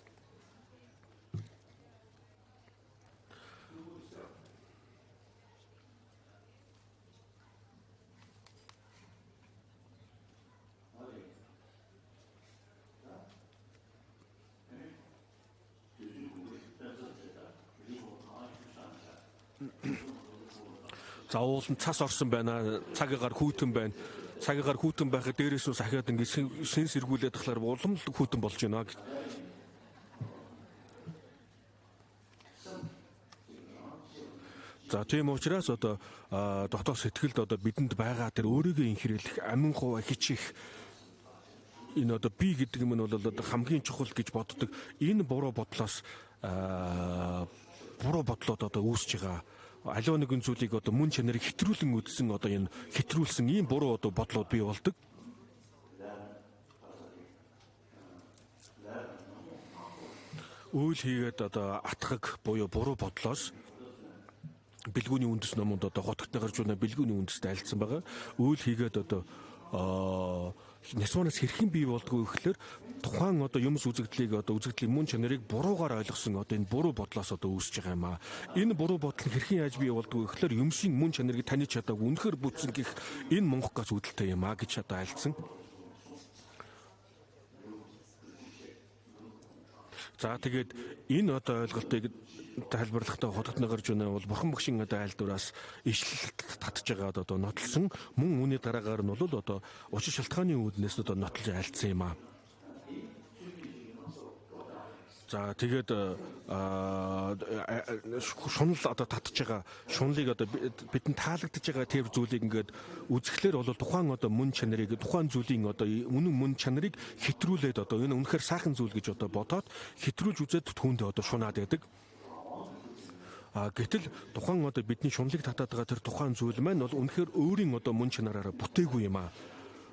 За уулын цас орсон байна. Цагаагаар хүйтэн байна. Цагаагаар хүйтэн байхад дээрээс нь сахиад ингээд шин сэргүүлээд тахлаар улам хүйтэн болж байна. За тийм учраас одоо дотоод сэтгэлд одоо бидэнд байгаа тэр өөрийгөө инхрийлэх, амин хуваа хичих энэ одоо би гэдэг юм нь бол одоо хамгийн чухал гэж боддог. Энэ буруу бодлоод одоо үүсэж байгаа. Аливаа нэгэн зүйлийг одоо мөн чанарыг хэтрүүлэн үдсэн одоо энэ хэтрүүлсэн ийм буруу одоо бодлууд бий болдог. Үйл хийгээд одоо атгах буюу буруу бодлоос бэлгүүний үндэс номонд одоо хотгот гарч байна бэлгүүний үндэстэй альцсан байгаа. Үйл хийгээд одоо нисванаас хэрхэн бий болдгоо гэхэлэр тухайн одоо юмс үзэгдлийг одоо үзэгдлийн мөн чанарыг буруугаар ойлгосон одоо энэ буруу бодлоос одоо үүсэж байгаа юм аа. Энэ буруу бодол нь хэрхэн яаж бий болдгоо гэхэлэр юмсын мөн чанарыг таних чадаагүй үнэхээр бүтсэн гэх энэ монгох газ үүдэлтэй юм аа гэж одоо альцсан. За тэгээд энэ одоо ойлголтыг тайлбарлахдаа хотготны гарч байна бол бурхан багшийн одоо айлдвараас ишлэлт татж байгаа одоо нотлсон мөн үүний дараагаар нь бол одоо учир шалтгааны үүднээс одоо нотлж айлдсан юм аа. За тэгээд шунал одоо татж байгаа шунлыг одоо бидэнд таалагдж байгаа тэр зүйлийг ингээд үзэхлээр бол тухайн одоо мөн чанарыг тухайн зүйлийн одоо үнэн мөн чанарыг хэтрүүлээд одоо энэ үнэхээр сайхан зүйл гэж одоо бодоод хэтрүүлж үзээд түүндээ одоо шунаад байдаг. Гэтэл тухайн одоо бидний шунлыг татаад байгаа тэр тухайн зүйл маань бол үнэхээр өөрийн одоо мөн чанараараа бүтээгүй юм аа.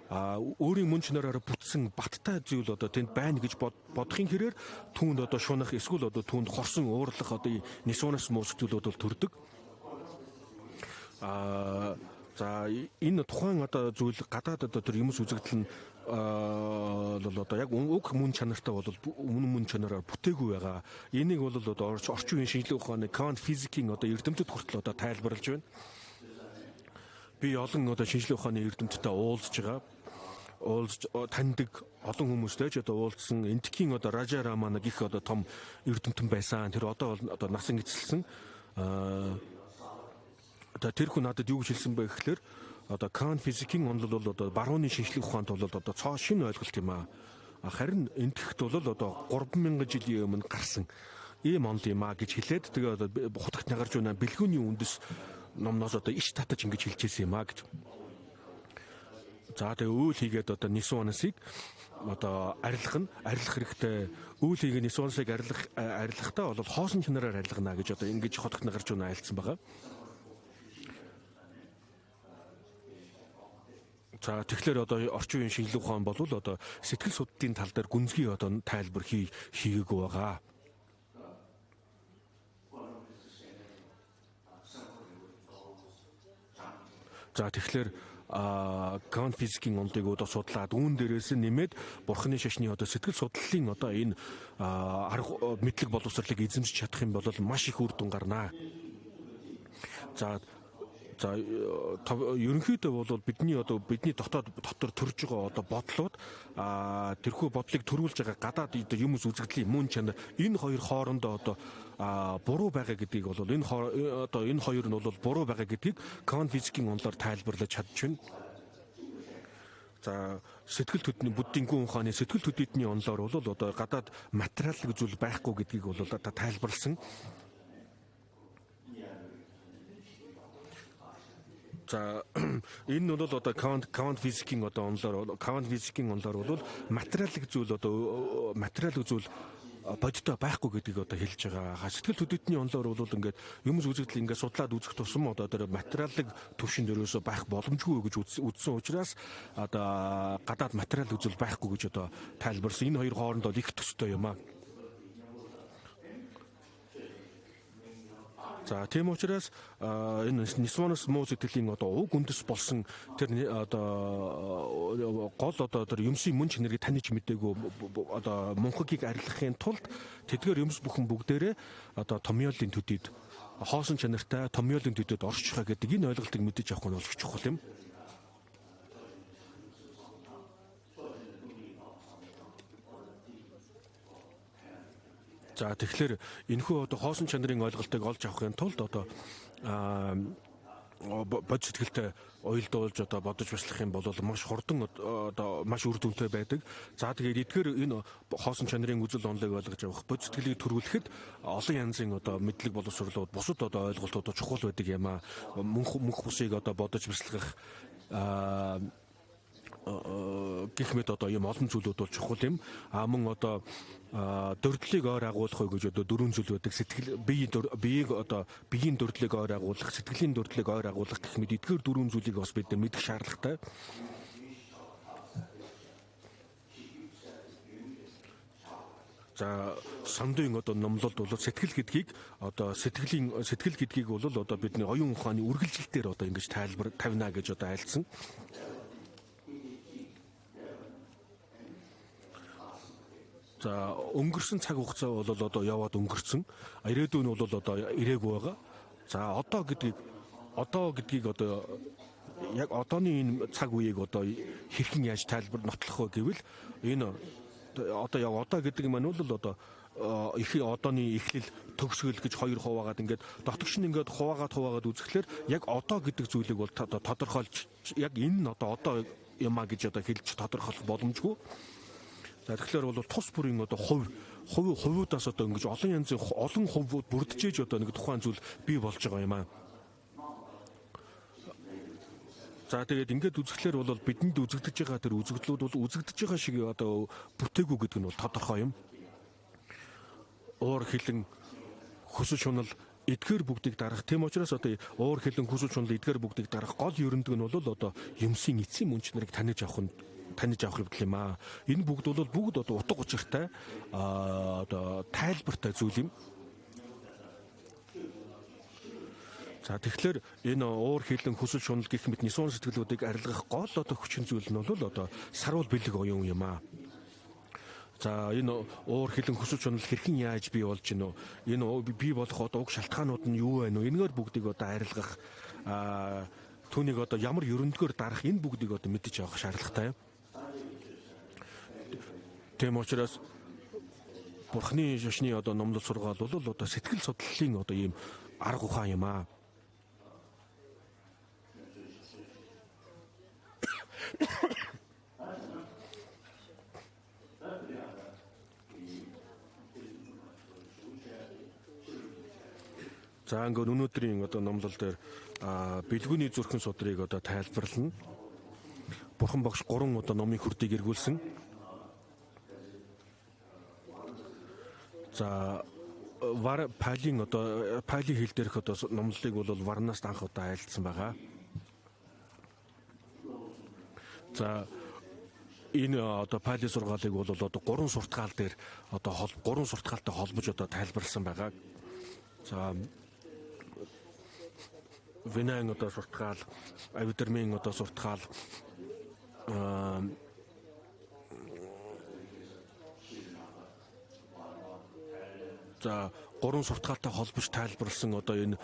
Өөрийн мөн чанараар бүтсэн баттай зүйл одоо тэнд байна гэж бодохын хэрээр түүнд одоо шунах эсвэл одоо түүнд хорсон уурлах одоо нисванаас мууч зүйлүүд бол төрдөг. За энэ тухайн одоо зүйл гадаад одоо тэр юмс үзэгдэл нь одоо яг уг мөн чанартай бол үнэн мөн чанараар бүтээгүй байгаа. Энийг бол одоо орчин үеийн шинжлэх ухааны квант физикийн одоо эрдэмтэд хүртэл одоо тайлбарлаж байна. Би олон одоо шинжлэх ухааны эрдэмтдтэй уулзж байгаа. Таньдаг олон хүмүүстэй ч одоо уулзсан энтхийн одоо Ража Рамана гих одоо том эрдэмтэн байсан. Тэр одоо насан эцэлсэн. Одоо тэр хүн надад юу гэж хэлсэн бэ гэхээр одоо квант физикийн онол бол одоо барууны шинжлэх ухаанд бол одоо цоо шинэ ойлголт юм аа. Харин энтгэхт бол одоо 3000 жилийн өмнө гарсан ийм онл юм аа гэж хэлээд тэгээ одоо хутагт нагарч байна бэлгүүний үндэс номноос одоо иш татаж ингэж хэлчихсэн юм аа гэж. За тэгээ үйл хийгээд одоо Нисуанасыг одоо арилах хэрэгтэй үйл хийгээ Нисуанасыг арилахдаа бол хоосон чанараар арилгана гэж одоо ингэж хотогт нагарч байна айлцсан байгаа. За тэгэхээр одоо орчин үеийн шинжилгээ ухаан бол одоо сэтгэл судлалын тал дээр гүнзгий одоо тайлбар хийгээгүй байгаа. За тэгэхээр квант физикийн онолыг одоо судлаад үүн дээрээс нэмээд бурхны шашны одоо сэтгэл судлалын одоо энэ арга мэдлэг боловсролыг эзэмшиж чадах юм бол маш их үр дүн гарнаа. За ерөнхийдөө бол бидний дотор төрж байгаа одоо бодлууд тэрхүү бодлыг төрүүлж байгаа гадаад юмс үзэгдлийн мөн чанар энэ хоёр хоорондоо одоо буруу байгаа гэдгийг бол энэ хоёр нь бол буруу байгаа гэдгийг квант физикийн онолоор тайлбарлаж чадж байна. За сэтгэл хөдлөлийн буддийн гүн ухааны сэтгэл хөдлөлтний онолоор бол одоо гадаад материалын зүйл байхгүй гэдгийг бол одоо тайлбарлсан. За энэ нь бол одоо квант физикийн одоо онолоор бол материалын зүйл бодиттой байхгүй гэдгийг одоо хэлж байгаа. Сэтгэл хөдлөлтний онолоор бол ингээд юмс үзэгдэл ингээд судлаад үзэх тусам одоо тэр материалын төвшин дээрөөсөө байх боломжгүй гэж үзсэн учраас одоо гадаад материал үзэл байхгүй гэж одоо тайлбарсан. Энэ хоёр хоорондоо их төстэй юм аа. За тийм учраас энэ Нисуанас муу сэтгэлийн одоо уг үндэс болсон тэр одоо гол одоо тэр юмсын мөн чанарыг таних мэдээгүй одоо мунхагийг арилгахын тулд тэдгээр юмс бүхэн бүгдээрээ одоо томьёолын төдийд хоосон чанартай томьёолын төдийд оршиж байгаа гэдэг энэ ойлголтыг мэдэж авах нь бол чухал юм. За тэгэхээр энэхүү одоо хоосон чанарын ойлголтыг олж авахын тулд одоо бод сэтгэлтэй уялдуулж одоо бодож баслах юм бол маш хурдан одоо маш үр дүнтэй байдаг. За тэгээд эдгээр энэ хоосон чанарын үзэл онолыг ойлгож авах бод сэтгэлийг төрүүлэхэд олон янзын одоо мэдлэг боловсролууд бусад одоо ойлголтууд чухал байдаг юм аа. Мөнх бусыг одоо бодож баслах гэх мэт одоо юм олон зүйлүүд бол чухал юм. Мөн одоо дөрдлийг ойр агуулах гэж одоо дөрвөн зүйл байдаг. Биеийг одоо биеийн дөрдлийг ойр агуулах, сэтгэлийн дөрдлийг ойр агуулах гэх мэт эдгээр дөрвөн зүйлийг бас бид мэдэх шаардлагатай. За самдын одоо номлолд бол сэтгэл гэдгийг бол одоо бидний оюун ухааны үргэлжилтээр одоо ингэж тайлбар тавина гэж одоо айлцсан. За өнгөрсөн цаг хугацаа бол одоо яваад өнгөрсөн. Ирээдүйн бол одоо ирээгүй байгаа. За одоо гэдгийг одоо яг одооний энэ цаг үеийг одоо хэрхэн яаж нотлох вэ гэвэл энэ одоо гэдэг нь маань бол одоо одооний эхлэл төгсгөл гэж хоёр хуваагаад ингээд дотогш нь ингээд хуваагаад үзэхлээр яг одоо гэдэг зүйлийг бол тодорхойлж яг энэ нь одоо юмаа гэж одоо хэлж тодорхойлох боломжгүй. За тэгэхээр бол тус бүрийн одоо хувиудаас одоо ингэж олон хувиуд бүрдчихэж одоо нэг тухайн зүйл бий болж байгаа юм аа. За тэгээд ингээд үзэхлээр бол бидэнд үзэгдэж байгаа тэр үзэгдлүүд бол үзэгдэж байгаа шиг одоо бүтээгүй гэдэг нь бол тодорхой юм. Уур хилэн хүсэл шунал эдгээр бүгдийг дарах. Тийм учраас одоо уур хилэн хүсэл шунал эдгээр бүгдийг дарах гол ерөндөг нь бол одоо юмсын эцсийн мөн чанарыг таних авах хэвдэл юм аа. Энэ бүгд одоо утга учиртай одоо тайлбартай зүйл юм. За тэгэхээр энэ уур хилэн хүсэл шунал гэх мэт Нисуан сэтгэлүүдийг арилгах гол одоо хүчин зүйл нь бол одоо саруул бэлэг оюун юм аа. За энэ уур хилэн хүсэл шунал хэрхэн яаж бий болж гинөө? Энэ бий болох одоо уг шалтгаанууд нь юу вэ нөө? Энэгээр бүгдийг одоо арилгах түүнийг одоо ямар ерөндөөр дарах энэ бүгдийг одоо мэдэж авах шаардлагатай. Тийм учраас Бурхны шашны одоо номлол сургаал бол одоо сэтгэл судлалын одоо ийм арга ухаан юм аа. За ингээд өнөөдрийн одоо номлол дээр бэлгүүний зүрхэн судрыг одоо тайлбарлана. Бурхан багш 3 одоо номын хүрдийг эргүүлсэн. За Палийн одоо Палийн хэл дээрх одоо номлолыг бол Варнаас анх одоо айлдсан байгаа. За энэ одоо Палийн сургаалыг бол одоо 3 суртгаал дээр одоо 3 суртгаалтай холбож одоо тайлбарлсан байгаа. За Винайн одоо суртгаал, Авидермийн одоо суртгаал, за 3 суртгаалтай холбож тайлбарлсан одоо энэ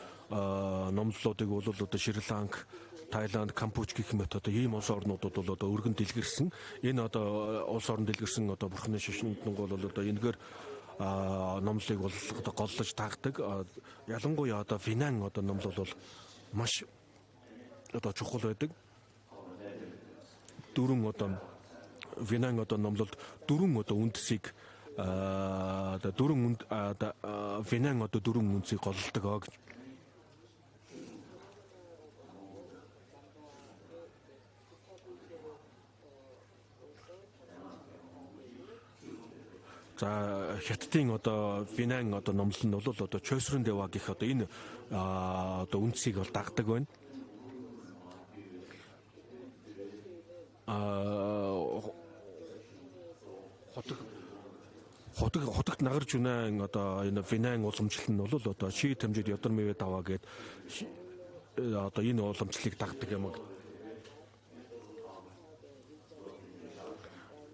номлолуудыг бол одоо Шри-Ланк, Тайланд, Кампуч гэх мэт одоо ийм улс орнуудад бол одоо өргөн дэлгэрсэн. Энэ одоо улс орн дэлгэрсэн одоо бурхны шишинтэн бол одоо энэгээр номлолыг бол одоо голлож таагдаг. Ялангуяа одоо Винан одоо номлол бол маш одоо чухал байдаг. Дөрвөн одоо Винан одоо номлолд дөрвөн одоо үндсийг одоо дөрвөн Винан одоо дөрвөн үндсийг голлдог гэж. За Хятадын одоо Винан одоо номлол нь бол одоо Чойсрын Дэва гэх одоо энэ одоо үндсийг бол дагдаг байна. Хотогт нагарч үнэн одоо энэ Винан уламжлал нь бол одоо шийд хэмжээд ядар мэвэ даваа гэд одоо энэ уламжлалыг дагдаг юм.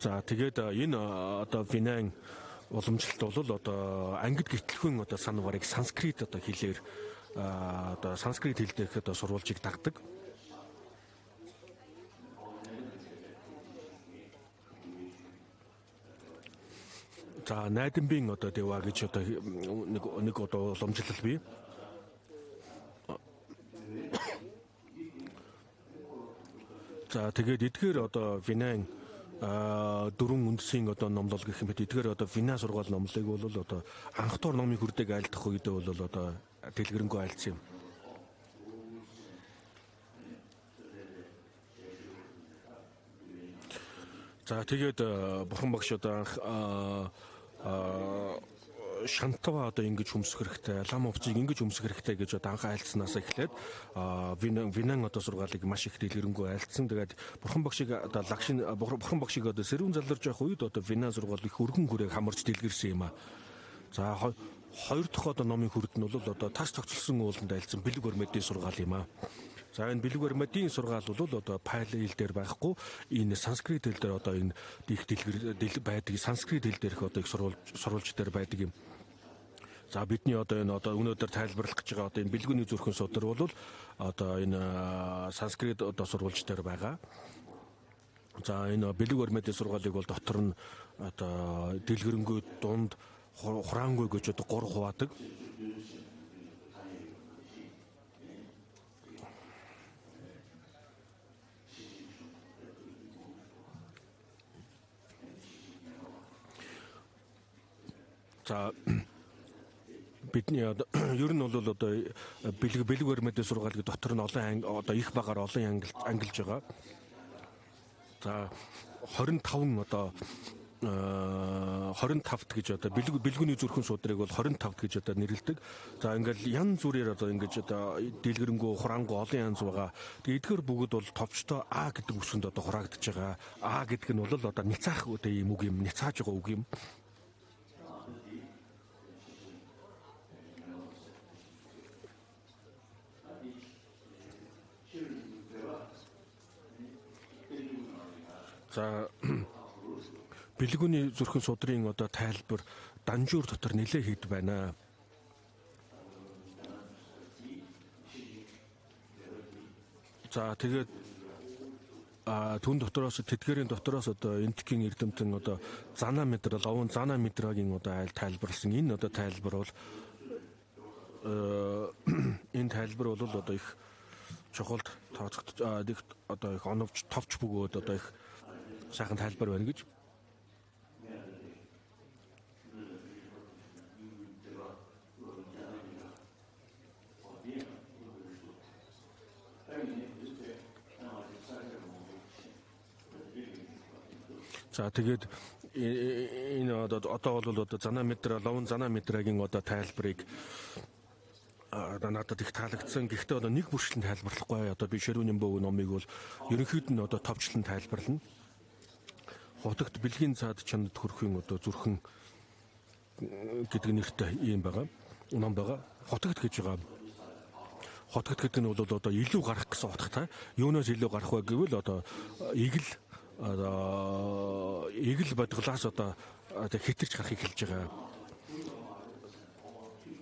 За тэгээд энэ одоо Винан уламжлалт бол одоо ангид гитлэхэн одоо санварыг санскрит одоо хэлээр одоо санскрит хэл дээрх одоо сурвалжийг дагдаг. За найдамбын одоо Дэва гэж одоо нэг одоо уламжлал бий. За тэгээд эдгээр одоо Винан дөрвөн үндсийн одоо номлол гэх юм бэ. Эдгээр одоо Винан сургаал номлыг бол одоо анх дор номын хүрдэг айлдах үедээ бол одоо дэлгэрэнгүй айлдсан юм. За тэгээд бурхан багш одоо анх Шантава одоо ингэж хөмсөх хэрэгтэй, лам овцыг ингэж хөмсөх хэрэгтэй гэж одоо анх айлдсанаас эхлээд Винан одоо сургаалыг маш их дэлгэрэнгүй айлдсан. Тэгээд бурхан багшийг одоо бурхан багшийг одоо сэрүүн заларж явах үед одоо Винан сургаал их өргөн хүрээг хамарч дэлгэрсэн юм а. За хоёр дахь одоо номын хүрд нь бол одоо тас тогтолсон ууланд айлдсан бэлэг өрмөдийн сургаал юм а. За энэ бэлэг өрмөдийн сургаал бол одоо Пали хэл дээр байхгүй, энэ санскрит хэл дээр одоо энэ их дэлгэр байдаг, санскрит хэл дээрх одоо их сурвалж дээр байдаг юм. За бидний одоо энэ одоо өнөөдөр тайлбарлах гэж байгаа одоо энэ бэлгүүний зүрхэн судар бол одоо энэ санскрит одоо сурвалж дээр байгаа. За энэ бэлэг өрмөдийн сургаалыг бол дотор нь одоо дэлгэрэнгүй, дунд, хураангүй гэж одоо 3 хуваадаг. За бидний ер нь бол одоо бэлэг өрмөдийн сургаалыг дотор нь олон одоо их багаар олон ангилж байгаа. За 25 одоо 25-т гэж одоо бэлгүүний зүрхэн судрыг бол 25-т гэж одоо нэрлэдэг. За ингээл янз бүрээр одоо ингэж одоо дэлгэрэнгүй, хураангуй олон янз байгаа. Тэгээд эдгээр бүгд бол товчтой А гэдэг үсгэнд одоо хураагдж байгаа. А гэдэг нь бол одоо ницаах одоо ийм үг юм, ницааж байгаа үг юм. За бэлгүүний зүрхэн судрын одоо тайлбар Данжуур дотор нэлээд хэд байна. За тэгээд түн дотроос тэтгэрийн дотроос одоо энтхийн эрдэмтэн одоо Зана Медра, Ловон Зана Медрагийн одоо тайлбарлсан энэ одоо тайлбар бол энэ тайлбар бол одоо их чухалд тооцогдож одоо их оновч товч бөгөөд одоо их сайхан тайлбар байна гэж. За тэгээд энэ одоо бол одоо ловн Занамитрагийн одоо тайлбарыг надад их таалагдсан. Гэхдээ одоо нэг бүрчлэн тайлбарлахгүй. Одоо би Ширүүний бөв номыг бол ерөнхийд нь одоо товчлон тайлбарлана. Хотогт бэлгийн цаад чанд хөрхийн одоо зүрхэн гэдэг нэртэй юм байгаа. Ном байгаа. Хотогт гэж байгаа. Хотогт гэдэг нь бол одоо илүү гарах гэсэн утгатай. Юунаас илүү гарах вэ гэвэл одоо игэл бодглоос одоо хэтэрч гарахыг хэлж байгаа.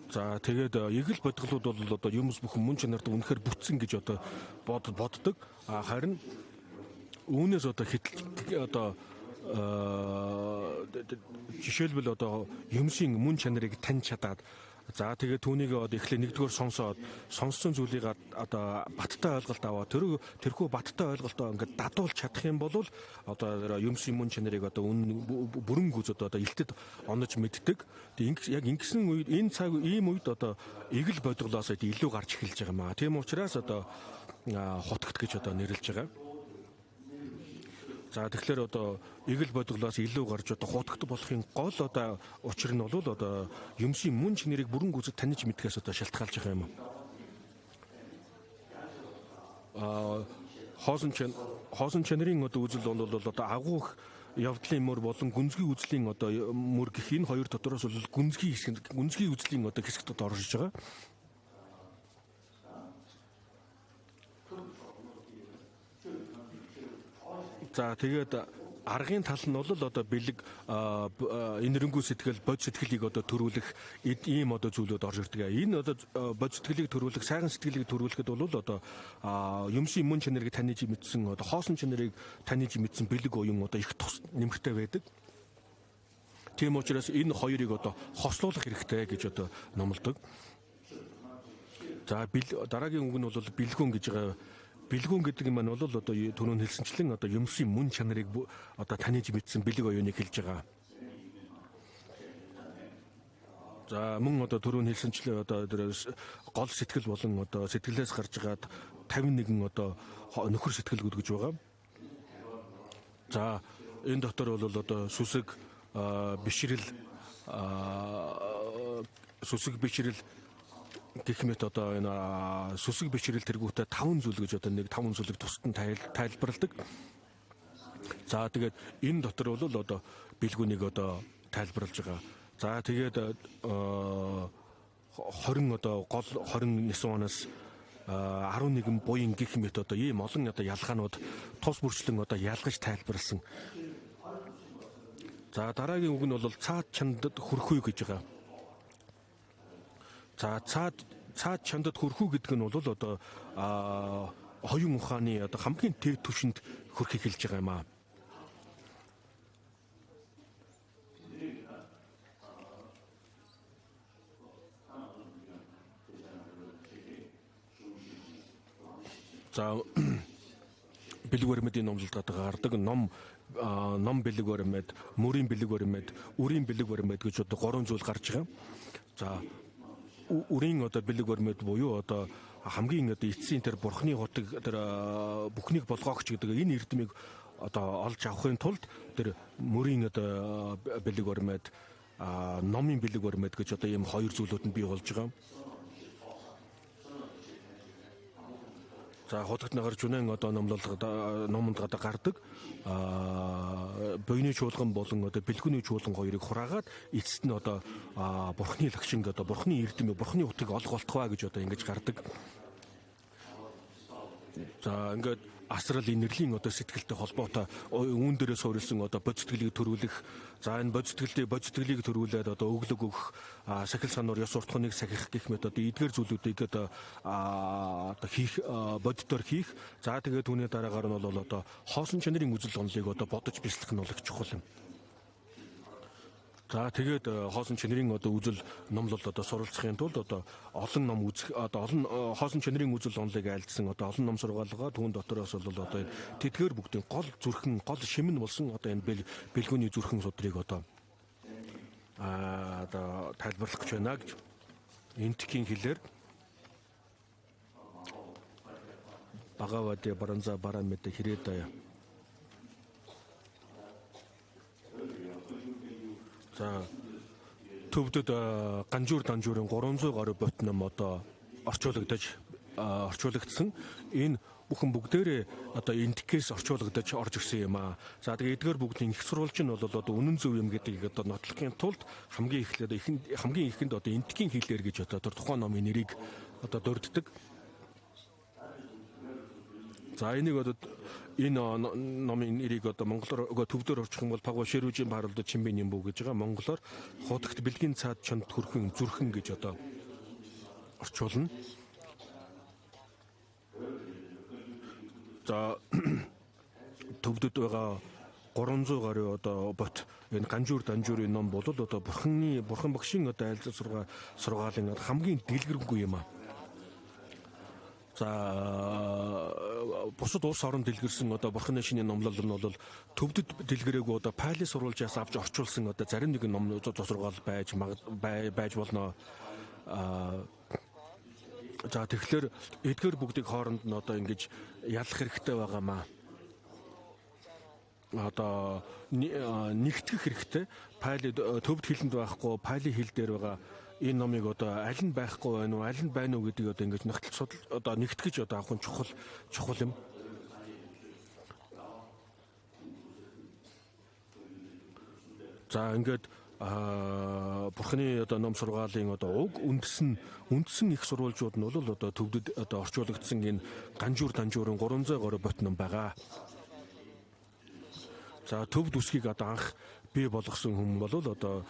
За тэгээд игэл бодглууд бол одоо юмс бүхэн мөн чанарт үнэхээр бүтсэн гэж одоо боддог. Харин үүнээс одоо одоо жишээлбэл одоо юмсын мөн чанарыг таньж чадаад за тэгээд түүнийг одоо эхлээ нэгдүгээр сонссон зүйлийг одоо баттай ойлголт аваа тэрхүү баттай ойлголтоо ингээд дадуулж чадах юм бол одоо юмсын мөн чанарыг одоо бүрэн гүз одоо илтэд онож мэддэг. Тэгээд яг ингэсэн үед энэ цаг ийм үед одоо игэл бодглоос илүү гарч эхэлж байгаа маа. Тийм учраас одоо хотогт гэж одоо нэрлэж байгаа. За тэгэхээр одоо игэл бодглоос илүү гарч одоо хотогт болохын гол одоо учир нь бол одоо юмсын мөн чанарыг бүрэн гүйцэд таних мэдгээс одоо шалтгаалж байгаа юм. Хоосон чанарын одоо үзэл бол одоо агуух явдлын мөр болон гүнзгий үзлийн одоо мөр гэх энэ хоёр дотроос бол гүнзгий үзлийн одоо хэсэгт орж байгаа. За тэгээд аргын тал нь бол одоо бэлэг энэрэнгүй сэтгэл бод сэтгэлийг одоо төрүүлэх ийм одоо зүйлүүд орж ирдэг. Энэ одоо бод сэтгэлийг төрүүлэх, сайхан сэтгэлийг төрүүлэхэд бол одоо юмсын мөн чанарыг таних мэдсэн одоо хоосон чанарыг таних мэдсэн бэлэг оюун одоо их тус нэмэртэй байдаг. Тийм учраас энэ хоёрыг одоо хослуулах хэрэгтэй гэж одоо номлодог. За дараагийн үг нь бол бэлгүүн гэж байгаа. Бэлгүүн гэдэг юм маань бол одоо түрүүн хэлсэнчлэн одоо юмсын мөн чанарыг одоо таних мэдсэн бэлэг оюуныг хэлж байгаа. За мөн одоо түрүүн хэлсэнчлэн одоо гол сэтгэл болон одоо сэтгэлээс гарч байгаад 51 одоо нөхөр сэтгэлгүүд гэж байгаа. За энэ дотор бол одоо сүсэг бишрэл гэх мэт одоо энэ сүсэг бишрэл тэргүүтээ 5 зүйл гэж одоо нэг 5 зүйлийг тусад нь тайлбарладаг. За тэгээд энэ дотор бол одоо бэлгүүнийг одоо тайлбарлаж байгаа. За тэгээд 20 одоо гол 29 оноос 11 буян гэх мэт одоо ийм олон одоо ялгаанууд тус бүрчлэн одоо ялгаж тайлбарласан. За дараагийн үг нь бол цаад чандад хүрхүү гэж байгаа. За цаад чандад хүрхүү гэдэг нь бол одоо хоёрын ухааны одоо хамгийн төв түвшинд хүрэхийг хэлж байгаа юм аа. За бэлэг баримтын номлолтод гардаг ном бэлэг баримт, мөрийн бэлэг баримт, үрийн бэлэг баримт гэж одоо 3 зүйл гарч байгаа. За үрийн одоо бэлэг баримт буюу одоо хамгийн одоо эцсийн тэр бурхны хотыг тэр бүхнийг болгоогч гэдэг энэ эрдмийг одоо олж авахын тулд тэр мөрийн одоо бэлэг баримт, номын бэлэг баримт гэж одоо ийм 2 зүйлүүд нь бий болж байгаа. За хотогт нагарч үнэн одоо номонд гадаа гардаг буйны чуулган болон одоо бэлгүүний чуулган хоёрыг хураагаад эцэст нь одоо бурхны лагшинг одоо бурхны эрдэм бурхны утыг олох болтугай гэж одоо ингэж гардаг. За ингээд асрал инэрлийн одоо сэтгэлтэй холбоотой үүн дээрээ суурилсан одоо бод сэтгэлийг төрүүлэх, за энэ бод сэтгэлийг төрүүлээд одоо өглөг өгөх, сахил сануур ёс суртахууныг сахих гэх мэт одоо эдгээр зүйлүүдийг одоо хийх боддоор хийх. За тэгээд түүний дараагаар нь бол одоо хоосон чанарын үзэл онолыг одоо бодож бэлтгэх нь бол их чухал юм. За тэгээд хоосон чанарын одоо үзэл номлолд одоо суралцахын тулд одоо олон ном үзэх одоо олон хоосон чанарын үзэл онолыг айлдсан одоо олон ном сургаалгаа түүн дотороос бол одоо тэдгээр бүгдийн гол зүрхэн гол шимэн болсон одоо энэ бэлгүүний зүрхэн судрыг одоо тайлбарлах гэж байна гэж энтхийн хэлээр Бхагавати Баранза Барамита Хирэдая За төвдөд ганжуур данжуурын 300 гаруй бот ном одоо орчуулагдсан. Энэ бүхэн бүгдээрээ одоо энтикээс орчуулагдаж орж ирсэн юм аа. За тэгээ эдгээр бүгдийн их сурвалж нь бол одоо үнэн зөв юм гэдгийг одоо нотлохын тулд хамгийн ихэнд одоо энтикийн хэлээр гэж одоо тухайн номын нэрийг одоо дурддаг. За энийг одоо энэ номын нэрийг одоо монголоор төвдөр орчих юм бол Пагва Ширүүжийн баралд Чимбэний бүү гэж байгаа. Монголоор худагт бэлгийн цаад чонд хүрхэн зүрхэн гэж одоо орчуулна. За төвдөд байгаа 300 гаруй одоо бот энэ ганжуур данжуурын ном бол одоо бурхан багшийн одоо айлзал сургаалын хамгийн дэлгэрэнгүй юм аа. За бусад улс орон дэлгэрсэн одоо бурханы шинийн номлол нь бол төвдөд дэлгэрээгүй одоо пали сурвалжаас авч орчуулсан одоо зарим нэгэн ном зургаал байж болно. За тэгэхээр эдгээр бүгдийг хооронд нь одоо ингэж ялах хэрэгтэй байгаамаа. Одоо нэгтгэх хэрэгтэй. Пайли төвд хилэнд байхгүй, пайли хил дээр байгаа энэ номыг одоо аль нь байхгүй байна уу, аль нь байна уу гэдгийг одоо ингэж нөхцөл судал одоо нэгтгэж одоо авах нь чухал юм. За ингээд бурханы одоо ном сургаалын одоо уг үндсэн их сурвалжууд нь бол одоо төвдөд одоо орчуулагдсан энэ ганжуур данжуурын 300 гаруй бот ном байгаа. За төвд үсгийг одоо анх бий болгосон хүн бол одоо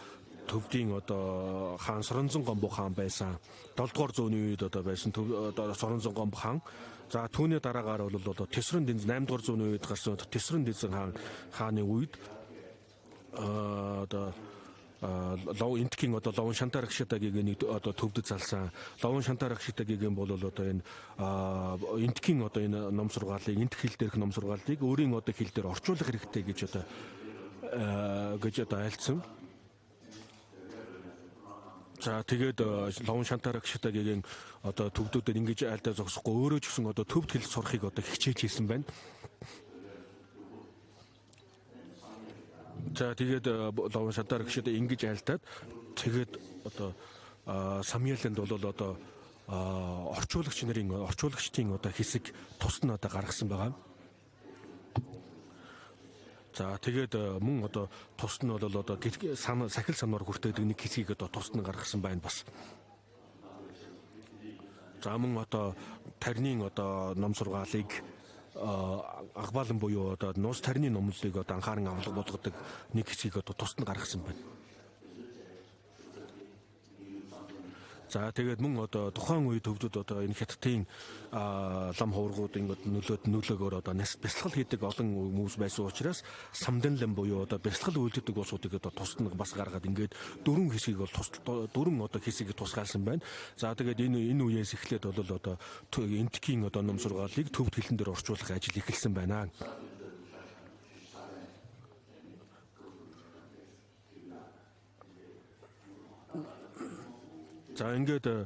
төвдийн одоо хаан Соронзон гомбо хаан байсан. 7 дугаар зууны үед одоо байсан одоо Соронзон гомбо хаан. За түүний дараагаар бол одоо Тэсрэн Дэнз 8 дугаар зууны үед гарсан Тэсрэн Дэнзэн хааны үед одоо лов энтгийн одоо ловон шантарагшитагийг нэг одоо төвдөд залсан. Ловон шантарагшитагийн бол одоо энэ энтгийн одоо энэ ном сургаалыг энтх хэл дээрх ном сургаалыг өөрийн одоо хэл дээр орчуулах хэрэгтэй гэж одоо айлцсан. За тэгээд ловон шантарагшитагийн одоо төвдүүдэд ингэж айлдаа зогсохгүй өөрөө ч гэсэн одоо төвд хэл сурахыг одоо хичээж хийсэн байна. За тэгээд ловон шантарагшид ингэж айлтаад тэгээд одоо Самуэлэнд бол одоо орчуулагчдын одоо хэсэг тусад нь одоо гаргасан байгаа. За тэгээд мөн одоо тусад нь бол одоо сахил санаар хүртээдэг нэг хэсгийг одоо тусад нь гаргасан байна бас. За мөн одоо тарины одоо ном сургаалыг агбаалан буюу одоо нуус тарины номлолыг одоо анхааран авлага болгодог нэг хэсгийг одоо тусад нь гаргасан байна. За тэгээд мөн одоо тухайн үед төвдөд одоо энэ хятадын лам хуврагуудын нөлөөгөөр одоо бясалгал хийдэг олон хүмүүс байсан учраас самданлан буюу одоо бясалгал үйлддэг улсуудыг одоо тусад нь бас гаргаад ингээд дөрвөн хэсгийг бол дөрвөн одоо хэсгийг тусгаалсан байна. За тэгээд энэ үеэс эхлээд бол одоо энтгийн одоо ном сургаалыг төвд хэлэн дээр орчуулах ажил эхэлсэн байна. За ингээд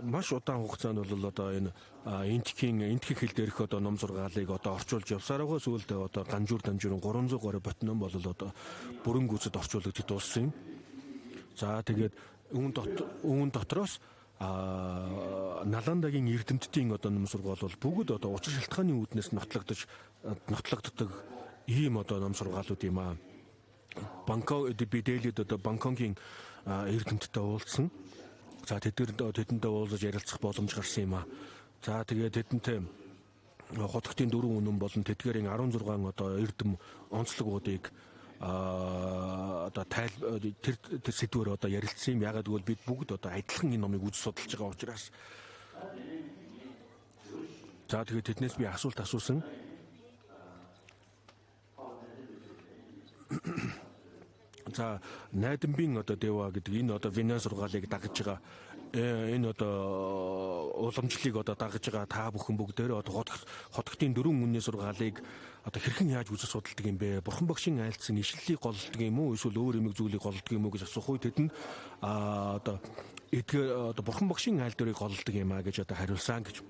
маш удаан хугацаанд бол одоо энэ энтхийн хэл дээрх одоо ном сургаалыг одоо орчуулж явсаар байгаа. Сүүлд одоо ганжуур данжуурын 300 гаруй бот ном бол одоо бүрэн гүйцэд орчуулагдж дууссан юм. За тэгээд үүн дотроос Наландагийн эрдэмтдийн одоо ном сургаал бол бүгд одоо учир шалтгааны үүднээс нотлогддог ийм одоо ном сургаалууд юм аа. Бангкок Дээлид одоо Бангкокийн эрдэмтдтэй уулзсан. За тэдэндээ уулзаж ярилцах боломж гарсан юм аа. За тэгээд тэдэнтэй хотготын 4 үнэн болон тэдгээрийн 16 одоо эрдэм онцлогуудыг одоо тэр сэдвээр одоо ярилцсан юм. Ягаад гэвэл бид бүгд одоо адилхан энэ номыг үз судалж байгаа учраас. За тэгээд тэднээс би асуулт асуусан. За найдамбын одоо дэва гэдэг энэ одоо Венен сургаалыг дагаж байгаа энэ одоо уламжлалыг одоо дагаж байгаа та бүхэн бүгдээрээ одоо хотготын 4 үнний сургаалыг одоо хэрхэн яаж үзэж судалдаг юм бэ? Бурхан багшийн айлцсан ишлэлийг голддог юм уу? Эсвэл өөр юмэг зүйлийг голддог юм уу гэж асуух үед тэдэнд одоо эдгээр одоо бурхан багшийн айл дөрийг голддог юм а гэж одоо хариулсан гэж.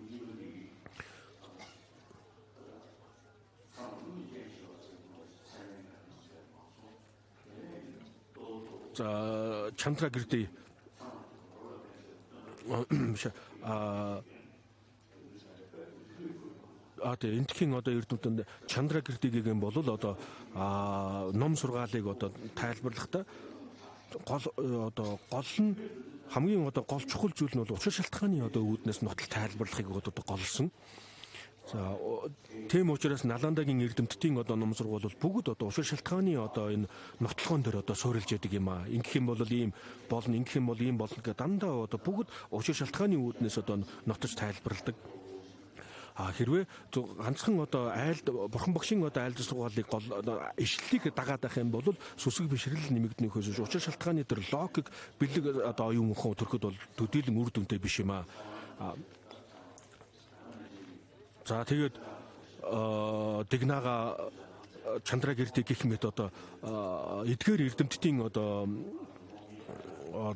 За Чандра гэрдээ тэгээ энтхийн одоо эрдэмтэнд Чандра гэрдийг юм бол одоо ном сургаалыг одоо тайлбарлахдаа гол нь хамгийн одоо гол чухал зүйл нь бол учир шалтгааны одоо үүднээс нотол тайлбарлахыг одоо голсон. За тийм учраас Наландагийн эрдэмтдийн одоо ном сургууль бол бүгд одоо учир шалтгааны одоо энэ нотлохоон дээр одоо суурилж яадаг юм аа. Ингэх юм бол ийм болно, ингэх юм бол ийм болно гэдэг дандаа одоо бүгд учир шалтгааны үүднээс одоо нотож тайлбарладаг. Хэрвээ ганцхан одоо айлд бурхан багшийн одоо айлд сургаалыг гол ишлэлийг дагаад байх юм бол сүсэг бишрэл нэмэгднөхөөс учир шалтгааны дээр логик бэлэг одоо оюун ухаан төрөхөд бол төдийлөн үр дүнтэй биш юм аа. За тэгээд Дигнага Чандра гэрдийг гэх мэт одоо эдгээр эрдэмтдийн одоо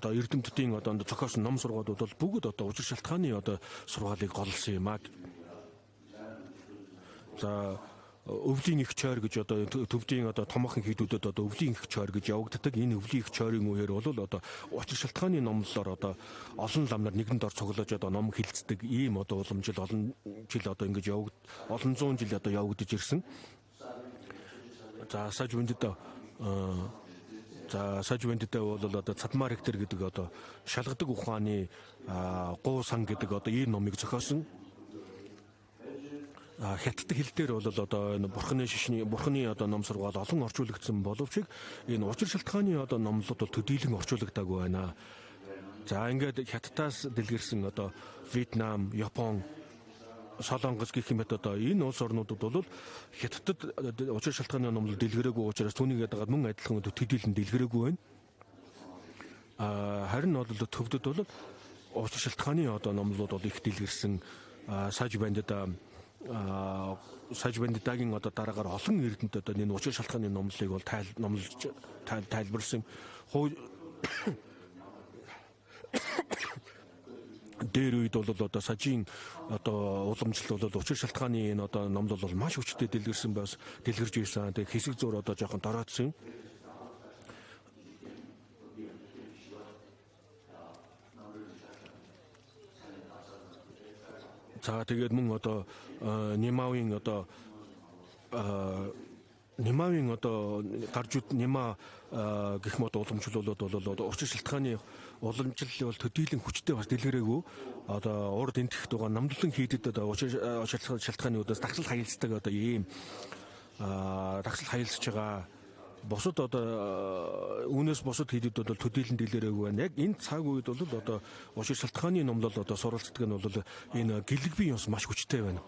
эрдэмтдийн одоо зохиосон ном сургаалууд бол бүгд одоо учир шалтгааны одоо сургаалыг голсон юм аа. За өвлийн их чойр гэж одоо төвдийн одоо томоохон хийдүүдэд одоо өвлийн их чойр гэж явагддаг. Энэ өвлийн их чойрын үеэр бол одоо учир шалтгааны номлолоор одоо олон ламнаар нэгэнд ор цуглаж одоо ном хилцдэг ийм одоо уламжил олон жил одоо ингэж олон зуун жил одоо явагдаж ирсэн. За сажвэндтэй бол одоо Цадмар Ректор гэдэг одоо шалгадаг ухааны гуу сан гэдэг одоо ийм номыг зохиосон. Хятад хэл дээр бол одоо энэ бурхны одоо ном сургаал олон орчуулагдсан боловч энэ учир шалтгааны одоо номлууд бол төдийлөн орчуулагдаагүй байна. За ингээд Хятадаас дэлгэрсэн одоо Вьетнам, Япон, Солонгос гэх мэт одоо энэ улс орнуудад бол Хятадд учир шалтгааны номлол дэлгэрээгүй учраас түүнийгээ дагаад мөн адилхан төдийлөн дэлгэрээгүй байна. Харин бол төвдөд бол учир шалтгааны одоо номлууд бол их дэлгэрсэн. Сажвэнддагийн одоо дараагаар олон эрдэмтэд одоо энэ учир шалтгааны номлолыг бол тайлбарлсан. Дээр үед бол одоо сажийн одоо уламжлал бол учир шалтгааны энэ одоо номлол бол маш хүчтэй дэлгэрж ирсэн. Тэгээ хэсэг зур одоо жоохон дороодсон. За тэгээд мөн одоо Немавийн одоо гаржууд Нема гэх мэт уламжлалууд бол учир шалтгааны уламжлал бол төдийлөн хүчтэй бас дэлгэрээгүй. Одоо урд энтгэхт байгаа намдлан хийдэд одоо учир шалтгааны үдээс дагсал хаялцдаг одоо ийм дагсал хаялцж байгаа. Босод одоо үүнээс босод хийдэд бол төдийлөн дэлгэрээгүй байна. Яг энэ цаг үед бол одоо учир шалтгааны номлол одоо суралцдаг нь бол энэ гэлэгбийн ёс маш хүчтэй байна.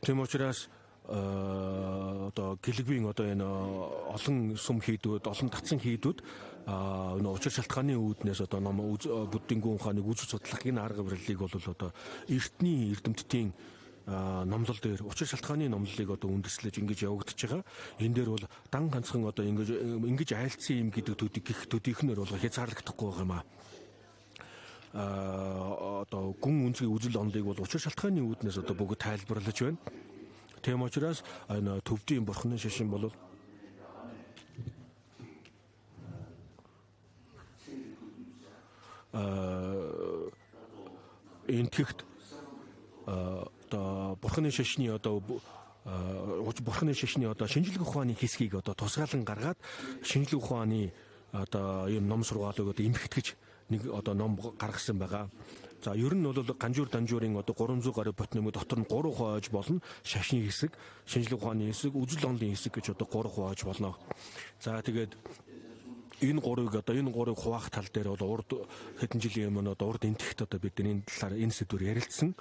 Тийм учраас одоо гэлэгбийн одоо энэ олон сум хийдүүд, олон татсан хийдүүд учир шалтгааны үүднээс одоо ном буддийн гүн ухааныг үзэж судлах энэ арга барилыг бол одоо эртний эрдэмтдийн номлол дээр учир шалтгааны номлолыг одоо үндэслэж ингэж явагдаж байгаа. Энэ дээр бол дан ганцхан одоо ингэж айлцсан юм гэдэг төдийхнэр бол хязгаарлагдахгүй байгаа юм аа. Одоо гүн үнцгийн үзэл онолыг бол учир шалтгааны үүднээс одоо бүгд тайлбарлаж байна. Тийм учраас энэ төвдийн бурхны шашин бол энтгэхт одоо бурхны шашны одоо шинжлэх ухааны хэсгийг одоо тусгаалan гаргаад шинжлэх ухааны одоо ийм ном сургаалыг одоо эмхтгэж нэг одоо ном гаргасан байгаа. За ер нь бол ганжуур данжуурын одоо 300 гаруй ботномыг дотор нь 3 хувааж болно. Шашны хэсэг, шинжлэх ухааны хэсэг, үзэл онолын хэсэг гэж одоо 3 хувааж болно. За тэгээд энэ гурыг хуваах тал дээр бол урд хэдэн жилийн өмнө одоо урд энтгэхт одоо бид энэ талаар энэ сэдвээр ярилцсан.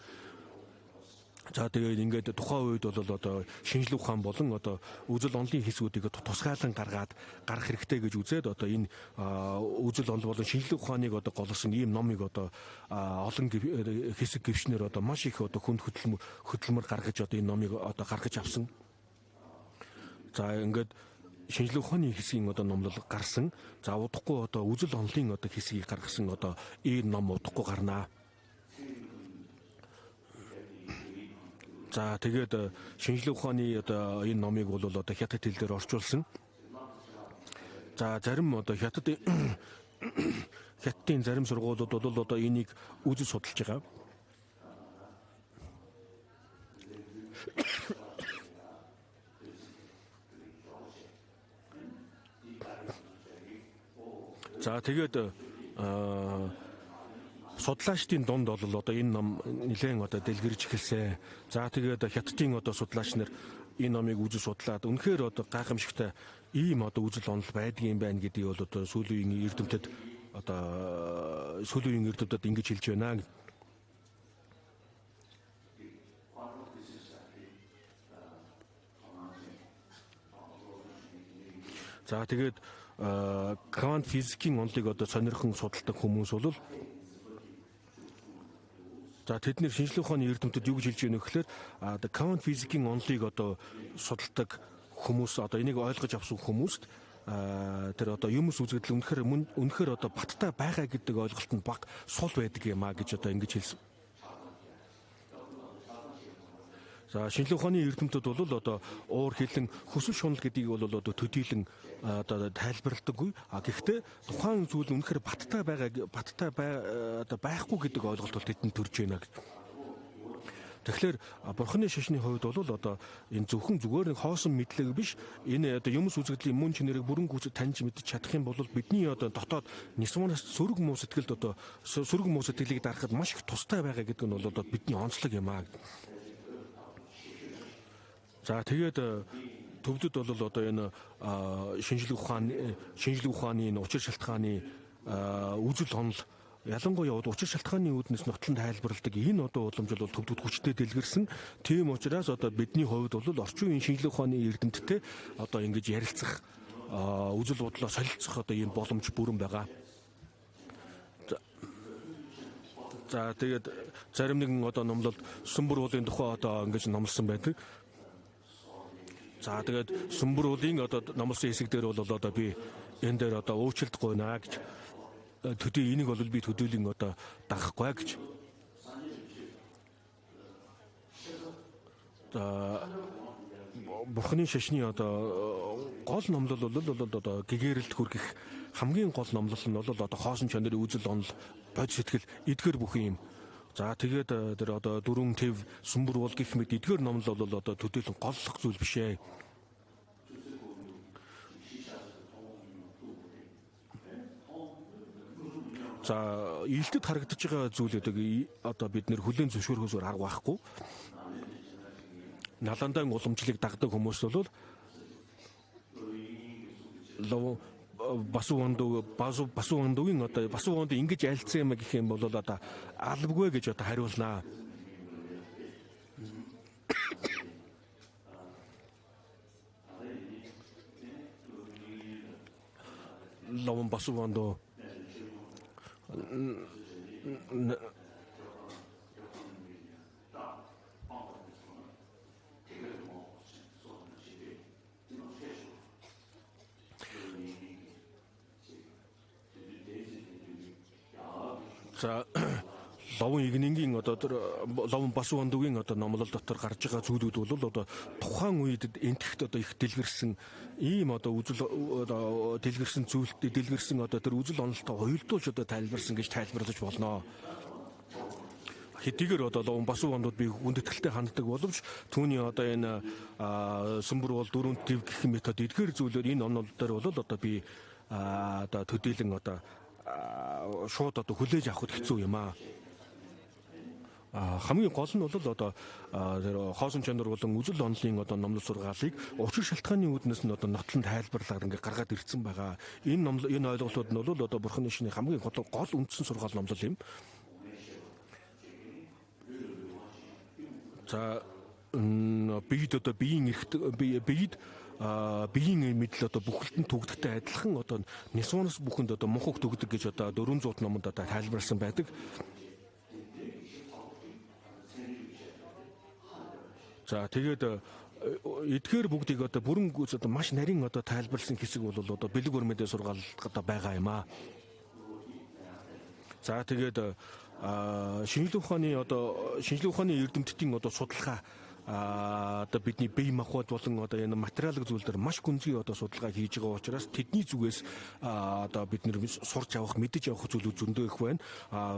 За тэгээд ингээд тухайн үед бол одоо шинжлэх ухаан болон одоо үзэл онолын хэсгүүдийг тусгаалan гарах хэрэгтэй гэж үзээд одоо энэ үзэл онол болон шинжлэх ухааныг одоо голсон ийм номыг одоо олон хэсэг гишнэр одоо маш их одоо хүнд хөдөлмөр гаргаж одоо энэ номыг одоо гаргаж авсан. За ингээд шинжлэх ухааны хэсгийн одоо номлол гарсан. За удахгүй одоо үзэл онолын одоо хэсгийг гаргасан одоо энэ ном удахгүй гарнаа. За тэгээд шинжлэх ухааны одоо энэ номыг бол одоо хятад хэл дээр орчуулсан. За зарим одоо хятадын зарим сургуулиуд бол одоо энийг үзэж судалж байгаа. За тэгээд судлаачдын донд бол одоо энэ ном нэлээд одоо дэлгэрж эхэлсэн. За тэгээд хятадын одоо судлаач нар энэ номыг үзэж судлаад үнэхээр одоо гайхамшигтай ийм одоо үзэл онол байдгийн байна гэдгийг бол одоо сүүлийн эрдэмтэд ингэж хэлж байна. За тэгээд квант физикийн онолыг одоо сонирхон судалдаг хүмүүс бол за тэдний шинжлэх ухааны эрдэмтэд юу гэж хэлж байна вэ гэхээр квант физикийн онолыг одоо судалдаг хүмүүс одоо энийг ойлгож авсан хүмүүст тэр одоо юмс үзэгдэл үнэхээр одоо баттай байгаа гэдэг ойлголт нь баг сул байдаг юм а гэж одоо ингэж хэлсэн. За шинжлэх ухааны эрдэмтэд бол одоо уур хилэн хүсэл шунал гэдгийг бол одоо төдийлөн одоо тайлбарладаггүй. Гэхдээ тухайн зүйл үнэхээр баттай одоо байхгүй гэдэг ойлголт бол тэдэнд төрж байна. Тэгэхээр бурхны шашны хувьд бол одоо энэ зөвхөн зүгээр нэг хоосон мэдлэг биш энэ одоо юмс үзэгдлийн мөн чанарыг бүрэн гүйцэд таньж мэдж чадах юм бол бидний одоо дотоод нисманаас сөрөг муу сэтгэлд одоо сөрөг муу сэтгэлийг дарахад маш их тустай байгаа гэдэг нь бол одоо бидний онцлог юм аа. За тэгээд төвдөд бол одоо энэ шинжлэх ухааны энэ учир шалтгааны үзэл онол ялангуяа учир шалтгааны үүднээс нотлон тайлбарладаг энэ одоо уламжлал бол төвдөд хүчтэй дэлгэрсэн. Тийм учраас одоо бидний хувьд бол орчин үеийн шинжлэх ухааны эрдэмтдтэй одоо ингэж ярилцах үзэл бодлоо солилцох одоо ийм боломж бүрэн байгаа. За тэгээд зарим нэгэн одоо номлолд сүмбэр уулын тухай одоо ингэж номлосон байдаг. За тэгээд сүмбэр уулын одоо номлосон хэсэг дээр бол одоо би энэ дээр одоо өөрчлөлт гойнаа гэж төдий энийг бол би төдийлөн одоо дагахгүй гэж. Бурхны шашны одоо гол номлол бол одоо гэгээрэлд хүргэх хамгийн гол номлол нь бол одоо хоосон чанарын үзэл онол бод сэтгэл эдгээр бүх юм. За тэгээд тэр одоо дөрвөн төв сүмбэр уул гэх мэт эдгээр номлол бол одоо төдийлөн голлох зүйл биш ээ. За илтэд харагдаж байгаа зүйлүүдийг одоо бид нэр хүлээн зөвшөөрөхөөс арга байхгүй. Наландаан уламжлалыг дагдаг хүмүүс бол басуундугийн одоо басуунд ингэж айлцсан юм гэх юм бол одоо албагүй гэж одоо хариулнаа. Лаван басуунд за лаван игнингийн одоо тэр лаван басуундугийн одоо номлол дотор гарч байгаа зүйлүүд бол одоо тухайн үед энтэгт одоо их дэлгэрсэн ийм одоо үзэл дэлгэрсэн зүйлтэй дэлгэрсэн одоо тэр үзэл онолтой хоёулдуулж одоо тайлбарсан гэж тайлбарлаж болно. Хэдийгээр одоо лаван басуундууд би хүндэтгэлтэй ханддаг боловч түүний одоо энэ сүмбэр бол дөрөв төв гэх метод эдгээр зүйлээр энэ онол дээр бол одоо би одоо төдийлөн одоо шууд одоо хүлээж авахд хэцүү юм аа. Хамгийн гол нь бол одоо хоосон чанар болон үзэл онолын одоо номлол сургаалыг учир шалтгааны үүднээс нь одоо нотлон тайлбарлаад ингээд гаргаад ирсэн байгаа. Энэ ойлголтууд нь бол одоо бурхны шашны хамгийн гол үндсэн сургаал номлол юм. За бид одоо биеийн мэдл одоо бүхэлдэн түгдэгтэй адилхан одоо нисванаас бүхэнд одоо мунхаг түгдэг гэж одоо 400 номонд одоо тайлбарласан байдаг. За тэгээд эдгээр бүгдийг одоо бүрэн гүйц одоо маш нарийн одоо тайлбарлсан хэсэг бол одоо бэлэг өрмөдөө сургаал одоо байгаа юм аа. За тэгээд шинжлэх ухааны эрдэмтдийн одоо судалгаа одоо бидний бие махбод болон одоо энэ материалын зүйл дээр маш гүнзгий одоо судалгаа хийж байгаа учраас тэдний зүгээс одоо бид нэр сурч авах, мэдэж авах зүйлүүд зөндөө их байна.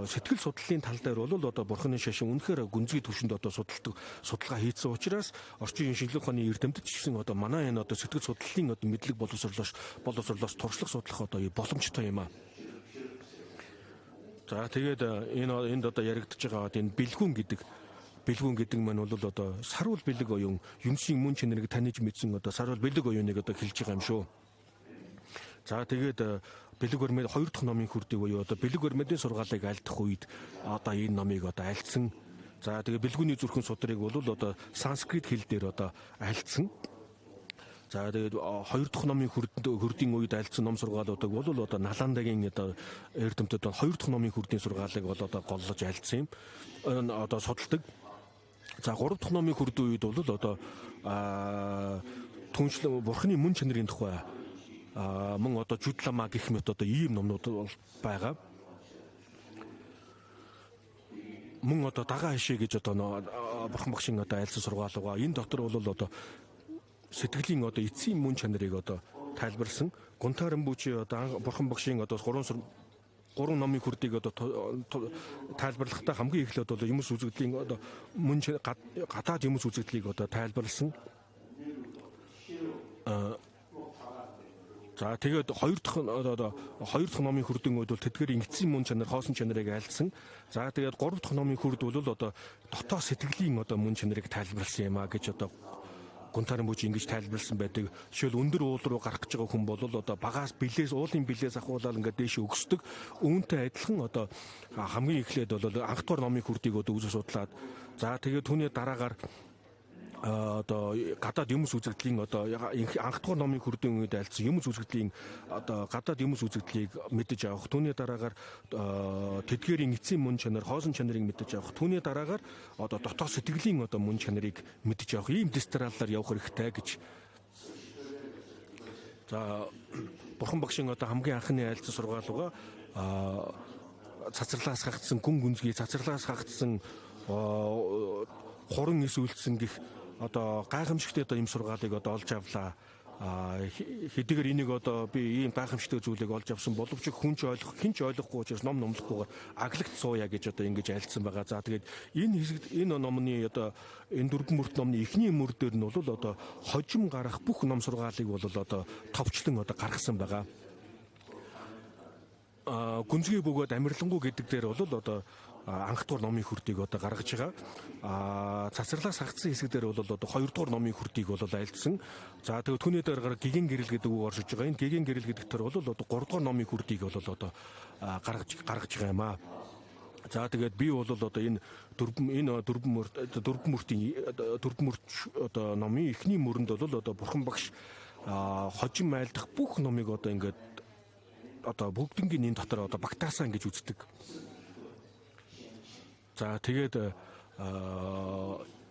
Сэтгэл судлалын тал дээр бол одоо бурхны шашин үнэхээр гүнзгий түвшинд одоо судалгаа хийсэн учраас орчин шинжлэх ухааны эрдэмтэд ч гэсэн одоо манай энэ одоо сэтгэл судлалын одоо мэдлэг боловсруулалтаас туршлага судлах одоо боломжтой юм аа. За тэгээд энд одоо яригдж байгаа энэ бэлгүүн гэдэг маань бол одоо сарвал бэлэг оюун юмсын мөн чанарыг таних мэдсэн одоо сарвал бэлэг оюуныг одоо хэлж байгаа юм шүү. За тэгээд бэлэг баримт 2 дахь номын хүрдэг буюу одоо бэлэг баримтын сургаалыг альдах үед одоо энэ номыг одоо альдсан. За тэгээд бэлгүүний зүрхэн судрыг бол одоо санскрит хэл дээр одоо альдсан. За тэгээд 2 дахь номын хүрдийн үед альдсан ном сургаалуудыг бол одоо Наландагийн одоо эрдэмтэд 2 дахь номын хүрдийн сургаалыг бол одоо голлож альдсан юм. Одоо судалдаг. За 3 дахь номын хүрдийн үед бол одоо түншлэн бурхны мөн чанарын тухай мөн одоо жудлама гэх мэт одоо ийм номнууд бол байгаа. Мөн одоо дагаа хишээ гэж одоо бурхан багшийн одоо айлсан сургаал байгаа. Энэ дотор бол одоо сэтгэлийн одоо эцсийн мөн чанарыг одоо тайлбарлсан. Гунтаран бүчи одоо бурхан багшийн одоо 3 номын хүрдийг одоо тайлбарлахдаа хамгийн эхлээд бол юмс үзэгдлийн одоо мөн гадаад юмс үзэгдлийг одоо тайлбарлсан. За тэгээд 2 дахь номын хүрдэн үед бол тэдгээр ингэцийн мөн чанар, хоосон чанарыг айлдсан. За тэгээд 3 дахь номын хүрд бол одоо дотоод сэтгэлийн одоо мөн чанарыг тайлбарлсан юм а гэж одоо Гунтарын бүч ингэж тайлбарлсан байдаг. Жишээл өндөр уул руу гарах гэж байгаа хүн бол одоо багаас уулын билээс ахуулаад ингээд дээш өгсдөг. Үүнтэй адилхан одоо хамгийн эхлээд бол анх дугаар номын хүрдийг одоо үзэж судлаад за тэгээд түүний дараагаар одоо гадаад юмс үзэгдлийн одоо анх дугаар номын хүрдийн үед альцсан юмс үзэгдлийн одоо гадаад юмс үзэгдлийг мэдэж авах. Түүний дараагаар тэдгээрийн эцсийн мөн чанар, хоосон чанарыг мэдэж авах. Түүний дараагаар одоо дотоод сэтгэлийн одоо мөн чанарыг мэдэж авах. Ийм дистраллаар явах хэрэгтэй гэж. За бурхан багшийн одоо хамгийн анхны айлцсан сургаал байгаа. Цацралаас хагдсан гүн гүнзгий, цацралаас хагдсан хуран ис үлдсэн гих одоо гайхамшигтай одоо юм сургаалыг одоо олж авлаа. Хэдийгээр энийг одоо би ийм гайхамшигтай зүйлийг олж авсан боловч хинч ойлгохгүй учраас номлохгүйгээр аглагт сууя гэж одоо ингэж айлцсан байгаа. За тэгээд энэ номны одоо энэ дөрвөн мөрт номны эхний мөр дээр нь бол одоо хожим гарах бүх ном сургаалыг бол одоо товчлон одоо гаргасан байгаа. Гүнзгий бөгөөд амирлангуй гэдэг дээр бол одоо анх дугаар номын хүрдийг одоо гаргаж байгаа. Цацралаас хагдсан хэсэг дээр бол одоо 2 дугаар номын хүрдийг бол айлдсан. За тэгээд түүний дараагаар гэгэн гэрэл гэдэг үг оршиж байгаа. Энэ гэгэн гэрэл гэдэг төр бол одоо 3 дугаар номын хүрдийг бол одоо гаргаж байгаа юм аа. За тэгээд би бол одоо энэ дөрвөн мөрт одоо номын эхний мөрөнд бол одоо бурхан багш хожим айлдах бүх номыг одоо ингээд одоо бүгднгийн энэ дотор одоо багтаасан гэж үздэг. За тэгээд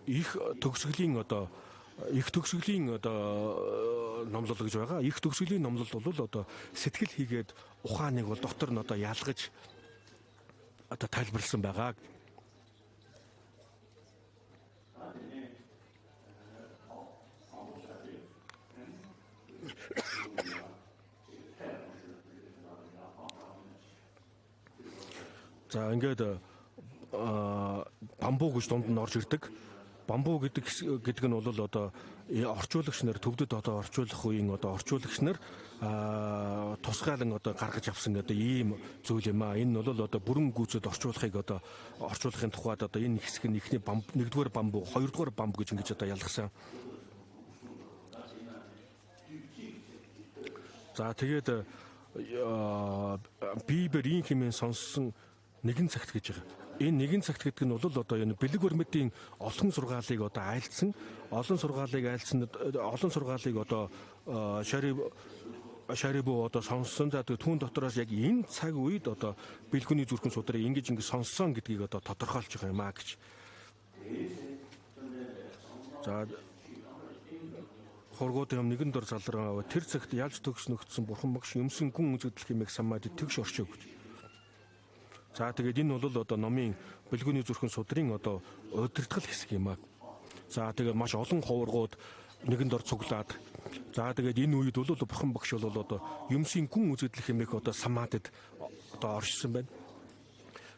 их төгсгөлийн номлол гэж байгаа. Их төгсгөлийн номлол бол одоо сэтгэл хийгээд ухааныг бол дотор нь одоо ялгаж одоо тайлбарлсан байгаа. За ингээд бамбуу гэж дунд нь орж ирдэг. Бамбуу гэдэг нь бол одоо орчуулагч нар төвдөд одоо орчуулах үеийн одоо орчуулагч нар тусгайлан одоо гаргаж авсан одоо ийм зүйл юм а. Энэ нь бол одоо бүрэн гүйцэд орчуулахын тухайд одоо энэ хэсэг нь эхний нэгдүгээр бамбуу, хоёрдугаар бамбуу гэж ингэж одоо ялгасан. За тэгээд Бибер ийм хэмээн сонссон нэгэн цагт гэж байгаа. Энэ нэгэн цагт гэдэг нь бол одоо энэ бэлэг баримтын олон сургаалыг одоо айлдсан, олон сургаалыг одоо шарибу одоо сонссон. За түүн дотроос яг энэ цаг үед одоо бэлгүүний зүрхэн судрыг ингэж сонссон гэдгийг одоо тодорхойлж байгаа юм а гэж. За хоргоодын нэгэн дор залраа тэр цагт ялж төгснөгдсөн бурхан багш юмсын гүн үзэгдэл хэмээх самаад тэгш оршоо гэж. За тэгээд энэ бол одоо номын бэлгүүний зүрхэн судрын одоо удирдгал хэсэг юм аа. За тэгээд маш олон хуваргууд нэгэнд ор цуглаад за тэгээд энэ үед бол бурхан багш бол одоо юмсын гүн үзэгдэл хэмээх одоо самадад одоо оршсон байна.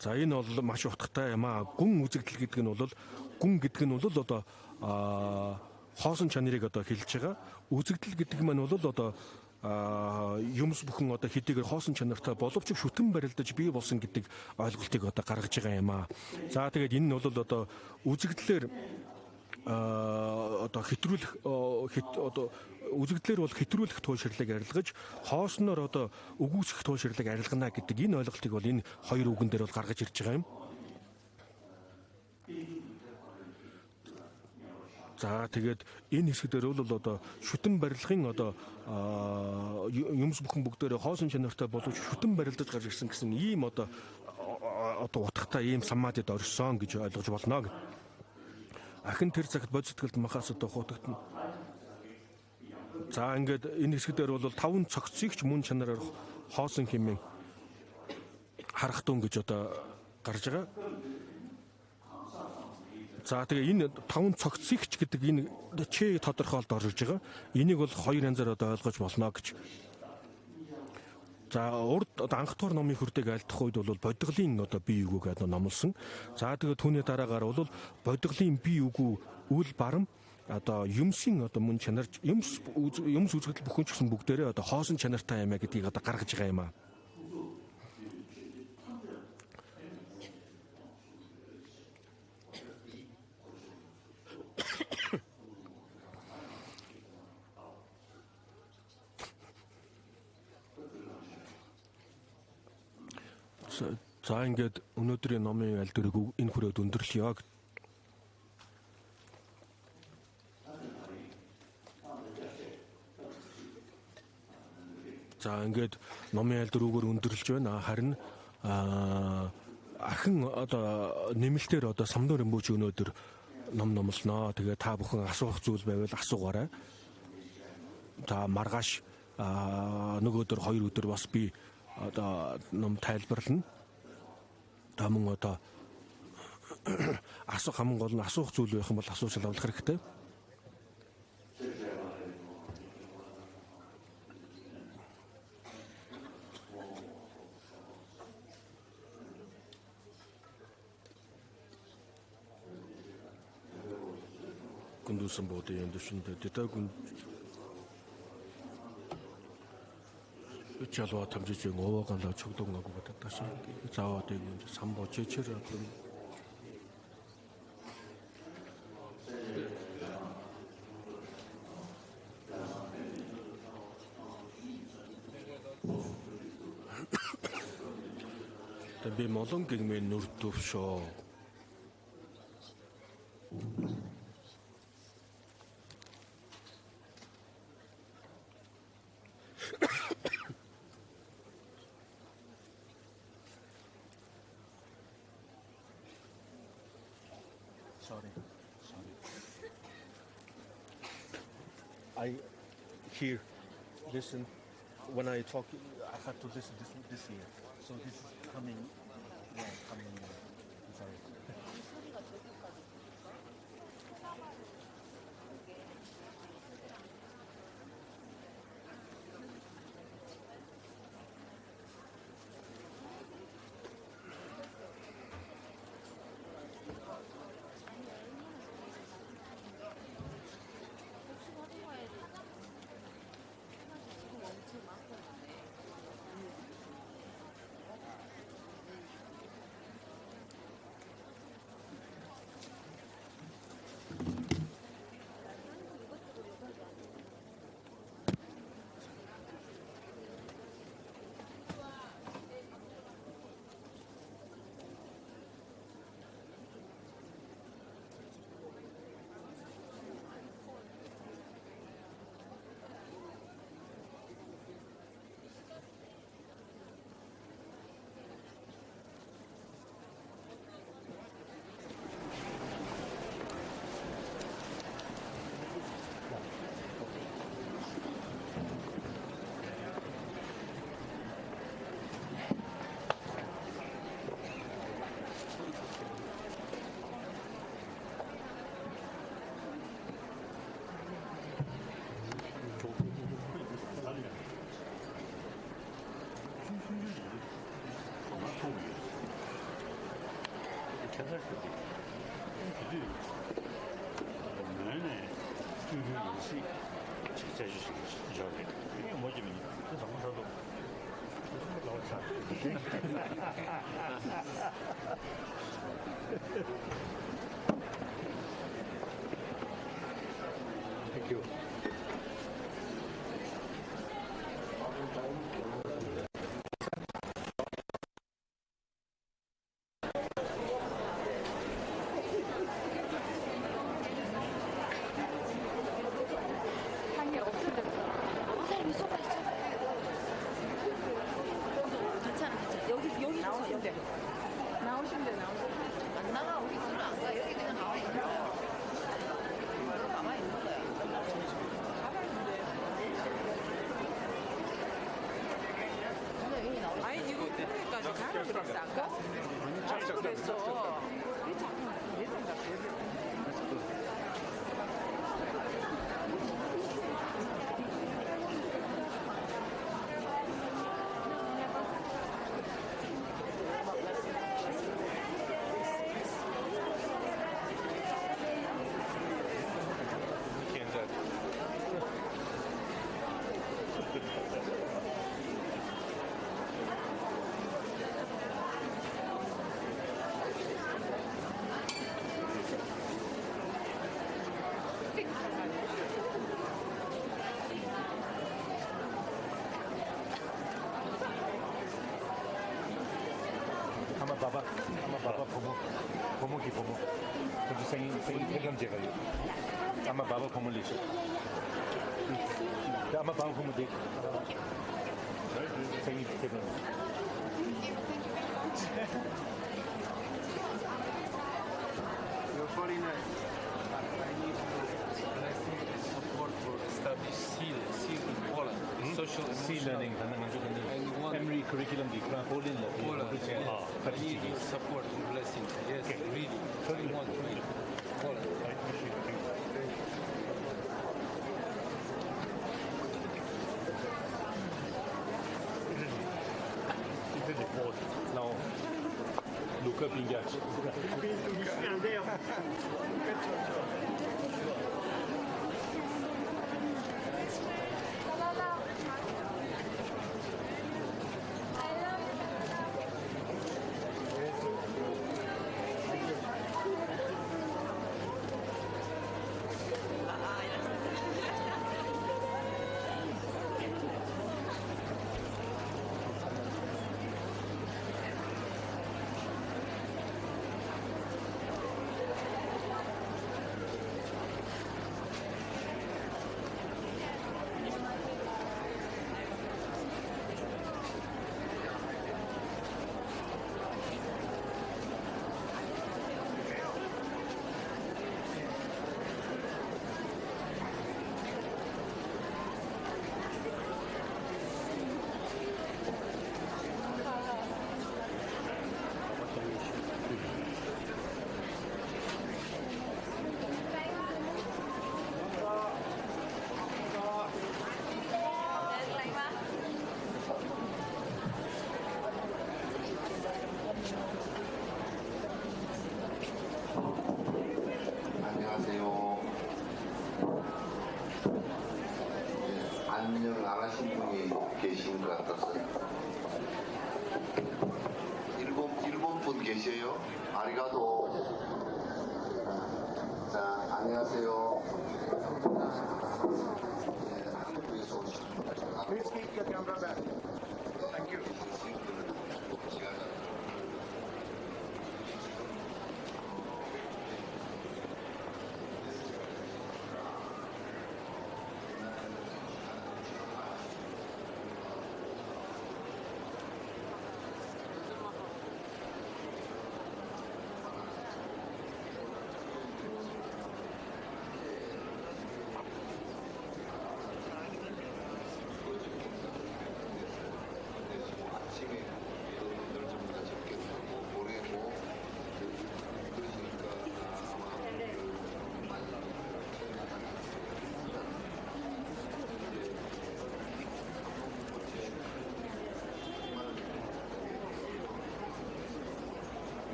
За энэ бол маш утгатай юм аа. Гүн үзэгдэл гэдэг нь бол гүн гэдэг нь бол одоо хоосон чанарыг одоо хэлж байгаа. Үзэгдэл гэдэг маань бол одоо юмс бүхэн одоо хэдийгээр хоосон чанартай боловч шүтэн барилдаж бий болсон гэдэг ойлголтыг одоо гаргаж байгаа юм аа. За тэгээд энэ нь бол одоо үзэгдлэр одоо хэтрүүлэх одоо үзэгдлэр бол хэтрүүлэх туушрлыг арилгаж хоосноор одоо үгүйсэх туушрлыг арилгана гэдэг энэ ойлголтыг бол энэ хоёр үгэн дээр бол гаргаж ирж байгаа юм. За тэгээд энэ хэсгээр бол одоо шүтэн барилгын одоо юмс бүхэн бүгдээрээ хоосон чанартай боловч шүтэн барилдаж гарч ирсэн гэсэн ийм одоо утгатай ийм самадад оршсон гэж ойлгож болно. Ахин тэр цагт бодитгэлд махаас одоо хутагдана. За ингээд энэ хэсгээр бол 5 цогцыг ч мөн чанараар хоосон хэмээн харах тун гэж одоо гарч байгаа. За тэгээ энэ 5 цогцыг ч гэдэг энэ ч тодорхойлд орж байгаа. Энийг бол хоёр янзаар одоо ойлгож болно гэж. За урд одоо анх тугаар номын хүрдэг альдах үед бол бодглын одоо бие үгүйг одоо номлосон. За тэгээ түүний дараагаар бол бодглын бие үгүй үл барам одоо юмсын одоо мөн чанар юмс үзэгдэл бүхэн ч гэсэн бүгдээрээ одоо хоосон чанартай юм а гэдгийг одоо гаргаж байгаа юм а. За ингээд өнөөдрийн номын аль дөрөг энэ хүрээд өндөрлөё. За ингээд номын аль дөрөвөөр өндөрлж байна. Харин ахин одоо нэмэлтээр одоо самнуур өмбөж өнөөдөр ном номлоно. Тэгээ та бүхэн асуух зүйл байвал асуугаарай. За маргааш нөгөөдөр 2 өдөр бас би одоо ном тайлбарлана. Мөн одоо асуух хамгийн гол нь асуух зүйл байх юм бол асуучал авах хэрэгтэй. Гүндүүсэн буудын дэвшиндээ дэтэйгүн чалва тамжиж овоогоо чогдонгоо бодож заавад энэ самбо чичэр би молон гэгмээ нүр төвшөө. I hear, listen, when I talk, I have to listen this here. So this is coming, coming, sorry. 세살 때도 그들이 내내 주주인식 제주식 저기 이게 뭐지 그 정도도 Thank you. 향이 없어졌어. 사람이 쏟아 있어. 괜찮아. 여기 나오시면 돼. 나오시면 돼. 안 나가. 우리 그냥 안 가. 여기 그냥 나와 있는 거야. 가만히 있는 거야. 가만히 있는 거야. 근데 여기 나오시 아니 지금 여기까지 가는 길었어 안 갔으면 자꾸 됐어. 내 생각. Baba como que como porque sem pegam de velho ama baba como lixo ama baba como de sem pegam Your Holiness, I need blessing and support for establish seal in Poland, social sea learning and one Emory curriculum di Poland Poland. I need your support and blessing. Yes, really. Really want to make Poland. Now Luca Pingac 안녕하세요. 안녕 안 하신 분이 계신 것 같았어요. 일본 분 계세요? 아리가도. 자, 안녕하세요. 한국에서 오신 분들. Please keep your camera back. Thank you.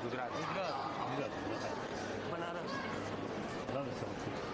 Gujarat गुजरात बनारस बनारस